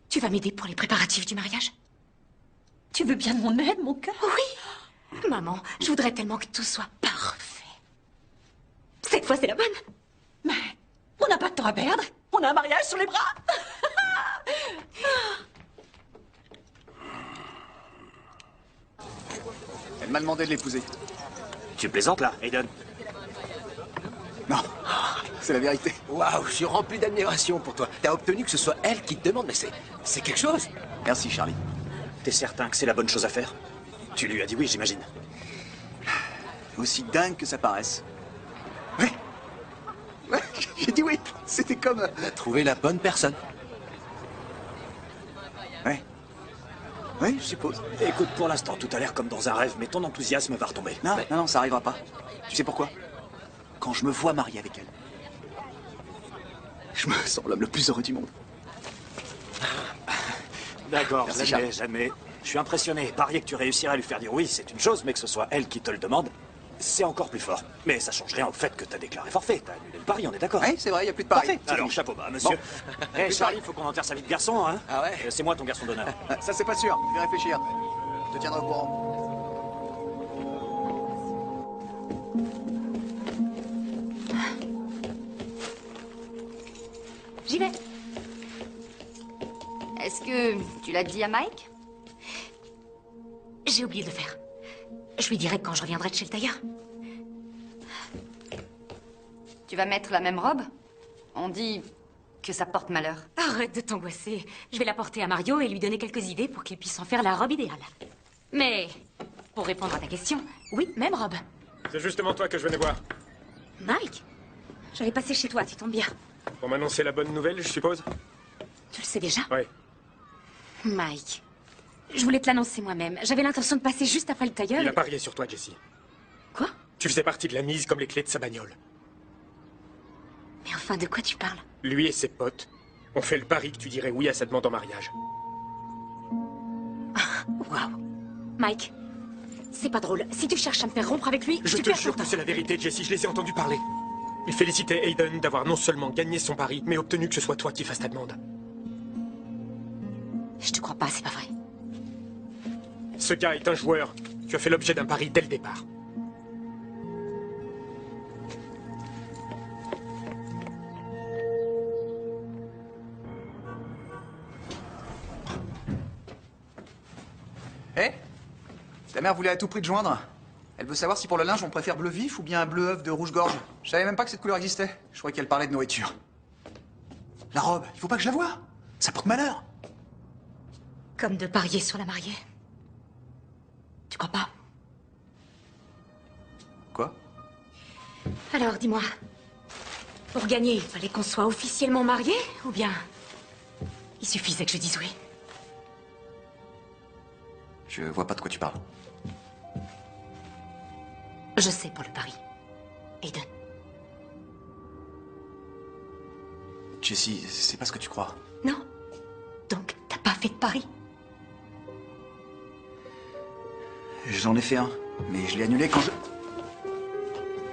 Tu vas m'aider pour les préparatifs du mariage? Tu veux bien de mon aide, mon cœur? Oui. Maman, je voudrais tellement que tout soit parfait. Cette fois, c'est la bonne. Mais on n'a pas de temps à perdre. On a un mariage sur les bras. Elle m'a demandé de l'épouser. Tu plaisantes là, Aiden? Non, c'est la vérité. Waouh, je suis rempli d'admiration pour toi. T'as obtenu que ce soit elle qui te demande, mais c'est quelque chose. Merci, Charlie. T'es certain que c'est la bonne chose à faire? Tu lui as dit oui, j'imagine. Aussi dingue que ça paraisse. Ouais. Ouais, j'ai dit oui. C'était comme... T'as trouvé la bonne personne. Ouais. Oui, je suppose. Écoute, pour l'instant, tout a l'air comme dans un rêve, mais ton enthousiasme va retomber. Non, non, ça arrivera pas. Tu sais pourquoi? Quand je me vois marié avec elle, je me sens l'homme le plus heureux du monde. D'accord, Merci, jamais, jamais. Je suis impressionné. Parier que tu réussirais à lui faire dire oui, c'est une chose, mais que ce soit elle qui te le demande, c'est encore plus fort. Mais ça change rien au fait que t'as déclaré forfait. T'as annulé le pari, on est d'accord? Oui, c'est vrai, il n'y a plus de pari. Parfait. Alors, chapeau bas, monsieur. Hé, Charlie, faut qu'on enterre sa vie de garçon, hein? Ah ouais? C'est moi ton garçon d'honneur. Ça, c'est pas sûr. Je vais réfléchir. Je te tiendrai au courant. J'y vais. Est-ce que tu l'as dit à Mike? J'ai oublié de le faire. Je lui dirai quand je reviendrai de chez le tailleur. Tu vas mettre la même robe? On dit que ça porte malheur. Arrête de t'angoisser. Je vais la porter à Mario et lui donner quelques idées pour qu'il puisse en faire la robe idéale. Mais, pour répondre à ta question, oui, même robe. C'est justement toi que je venais voir. Mike, j'allais passer chez toi, tu tombes bien. Pour m'annoncer la bonne nouvelle, je suppose? Tu le sais déjà? Oui. Mike, je voulais te l'annoncer moi-même. J'avais l'intention de passer juste après le tailleur. Il a parié sur toi, Jessie. Quoi? Tu faisais partie de la mise comme les clés de sa bagnole. Mais enfin, de quoi tu parles? Lui et ses potes ont fait le pari que tu dirais oui à sa demande en mariage. Waouh. Mike, c'est pas drôle. Si tu cherches à me faire rompre avec lui, Je tu te perds jure ton que temps. c'est la vérité, Jessie, je les ai entendus parler. Ils félicitaient Aiden d'avoir non seulement gagné son pari, mais obtenu que ce soit toi qui fasses ta demande. Je te crois pas, c'est pas vrai. Ce gars est un joueur. Tu as fait l'objet d'un pari dès le départ. Hé Ta mère voulait à tout prix te joindre. Elle veut savoir si pour le linge on préfère bleu vif ou bien un bleu œuf de rouge-gorge. Je savais même pas que cette couleur existait. Je croyais qu'elle parlait de nourriture. La robe, il faut pas que je la voie. Ça porte malheur. Comme de parier sur la mariée. Tu crois pas? Quoi? Alors, dis-moi. Pour gagner, il fallait qu'on soit officiellement mariés, ou bien... il suffisait que je dise oui? Je vois pas de quoi tu parles. Je sais pour le pari. Aiden. Jessie, c'est pas ce que tu crois. Non. Donc, t'as pas fait de pari? J'en ai fait un, mais je l'ai annulé quand je...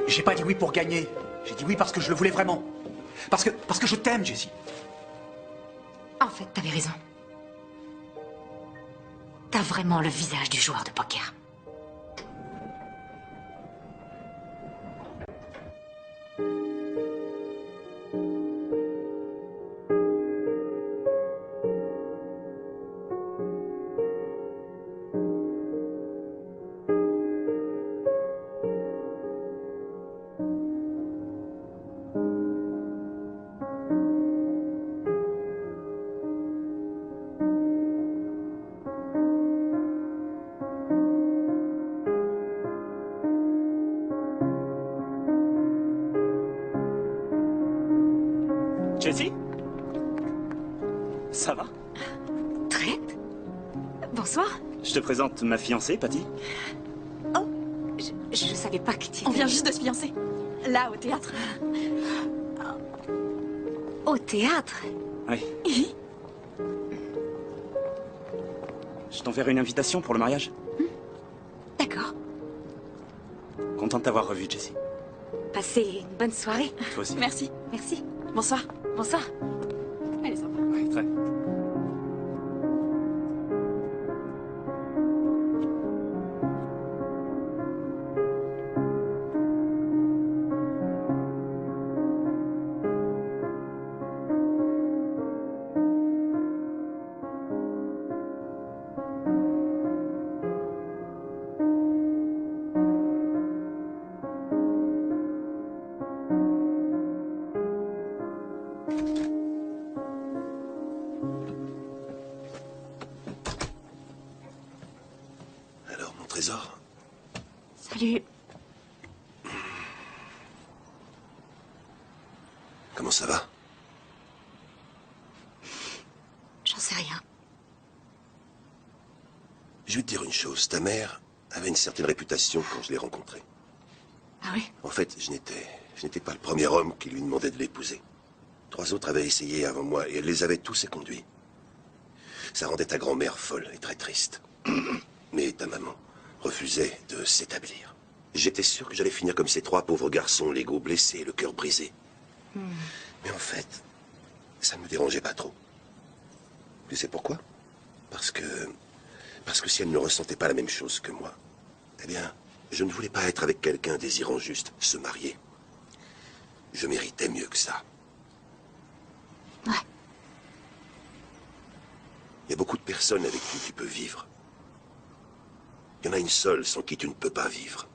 J'ai pas dit oui pour gagner. J'ai dit oui parce que je le voulais vraiment. Parce que je t'aime, Jessie. En fait, t'avais raison. T'as vraiment le visage du joueur de poker. Jessie? Ça va? Trent? Bonsoir. Je te présente ma fiancée, Patty. Oh, je savais pas que tu... On vient juste de se fiancer. Là, au théâtre. Au théâtre? Oui. Je t'enverrai une invitation pour le mariage. D'accord. Content de t'avoir revu, Jessie. Passez une bonne soirée. Toi aussi. Merci. Merci. Bonsoir. Bonsoir. Elle est sympa. Oui, très. Alors, mon trésor? Salut. Comment ça va? J'en sais rien. Je vais te dire une chose. Ta mère avait une certaine réputation quand je l'ai rencontrée. Ah oui? En fait, je n'étais pas le premier homme qui lui demandait de l'épouser. 3 autres avaient essayé avant moi et elle les avait tous éconduits. Ça rendait ta grand-mère folle et très triste. Mais ta maman refusait de s'établir. J'étais sûr que j'allais finir comme ces 3 pauvres garçons, l'ego blessé et le cœur brisé. Mais en fait, ça ne me dérangeait pas trop. Tu sais pourquoi? Parce que si elle ne ressentait pas la même chose que moi, eh bien, je ne voulais pas être avec quelqu'un désirant juste se marier. Je méritais mieux que ça. Ouais. Il y a beaucoup de personnes avec qui tu peux vivre. Il y en a une seule sans qui tu ne peux pas vivre.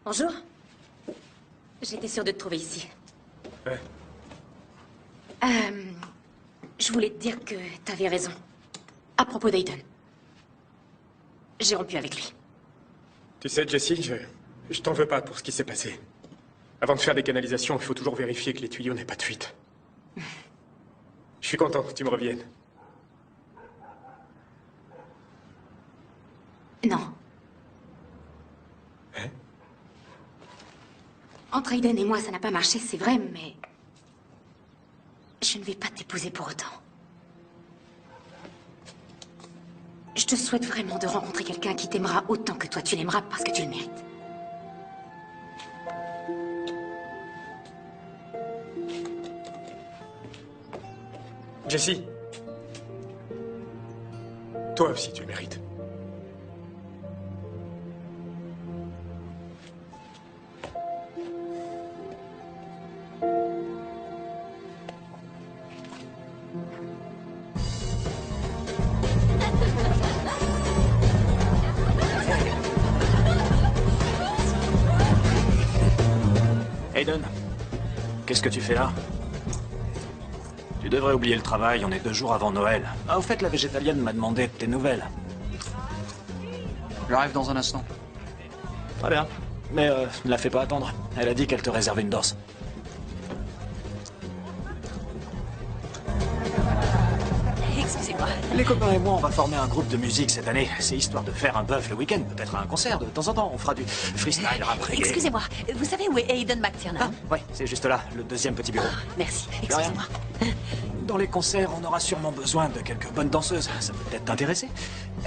Bonjour. J'étais sûre de te trouver ici. Ouais. Je voulais te dire que t'avais raison. À propos d'Aiden. J'ai rompu avec lui. Tu sais, Jessie, je t'en veux pas pour ce qui s'est passé. Avant de faire des canalisations, il faut toujours vérifier que les tuyaux n'aient pas de fuite. Je suis content que tu me reviennes. Non. Entre Aiden et moi, ça n'a pas marché, c'est vrai, mais... je ne vais pas t'épouser pour autant. Je te souhaite vraiment de rencontrer quelqu'un qui t'aimera autant que toi tu l'aimeras parce que tu le mérites. Jessie. Toi aussi, tu le mérites. Aiden, qu'est-ce que tu fais là? Tu devrais oublier le travail, on est 2 jours avant Noël. Ah, au fait, la végétalienne m'a demandé de tes nouvelles. J'arrive dans un instant. Très bien. Mais ne la fais pas attendre. Elle a dit qu'elle te réservait une danse. Excusez-moi. Les copains et moi, on va former un groupe de musique cette année. C'est histoire de faire un bœuf le week-end, peut-être un concert de temps en temps. On fera du freestyle, rap, reggae. Excusez-moi, vous savez où est Aiden McTiernan? Ouais, c'est juste là, le 2e petit bureau. Merci, De rien. excusez-moi. Dans les concerts, on aura sûrement besoin de quelques bonnes danseuses. Ça peut peut-être t'intéresser.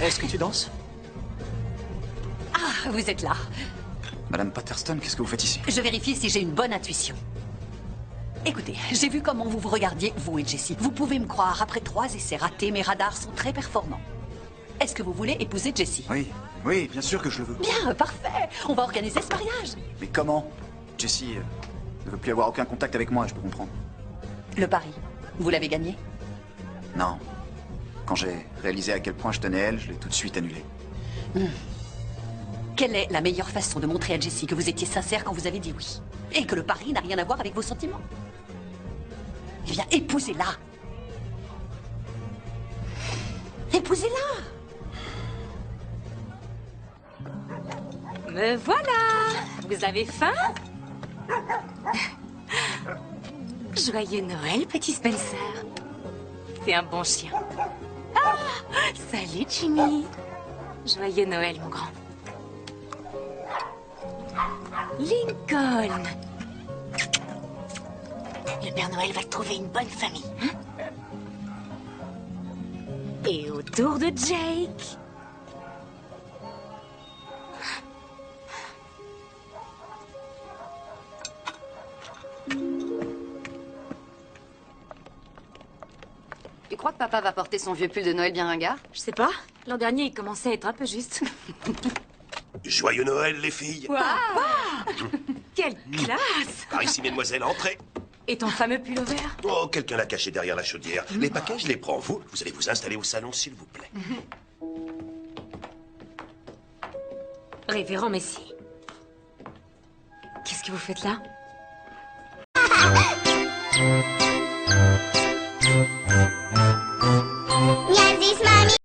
Est-ce que tu danses? Ah, vous êtes là. Madame Patterson, qu'est-ce que vous faites ici? Je vérifie si j'ai une bonne intuition. Écoutez, j'ai vu comment vous vous regardiez, vous et Jessie. Vous pouvez me croire, après 3 essais ratés, mes radars sont très performants. Est-ce que vous voulez épouser Jessie? Oui, oui, bien sûr que je le veux. Bien, parfait. On va organiser ce mariage. Mais comment? Jessie ne veut plus avoir aucun contact avec moi, je peux comprendre. Le pari, vous l'avez gagné? Non. Quand j'ai réalisé à quel point je tenais à elle, je l'ai tout de suite annulé. Quelle est la meilleure façon de montrer à Jessie que vous étiez sincère quand vous avez dit oui? Et que le pari n'a rien à voir avec vos sentiments? Eh bien, épousez-la. Épousez-la. Me voilà! Vous avez faim? Joyeux Noël, petit Spencer. C'est un bon chien. Ah! Salut, Jimmy. Joyeux Noël, mon grand. Lincoln. Le Père Noël va te trouver une bonne famille, hein? Et autour de Jake. Tu crois que papa va porter son vieux pull de Noël bien ringard? Je sais pas. L'an dernier, il commençait à être un peu juste. Joyeux Noël, les filles. Waouh! Quelle classe! Par ici, mesdemoiselles, entrez. Et ton fameux pull-over? Oh, quelqu'un l'a caché derrière la chaudière. Les paquets, je les prends. Vous allez vous installer au salon, s'il vous plaît. Révérend Messie. Qu'est-ce que vous faites là?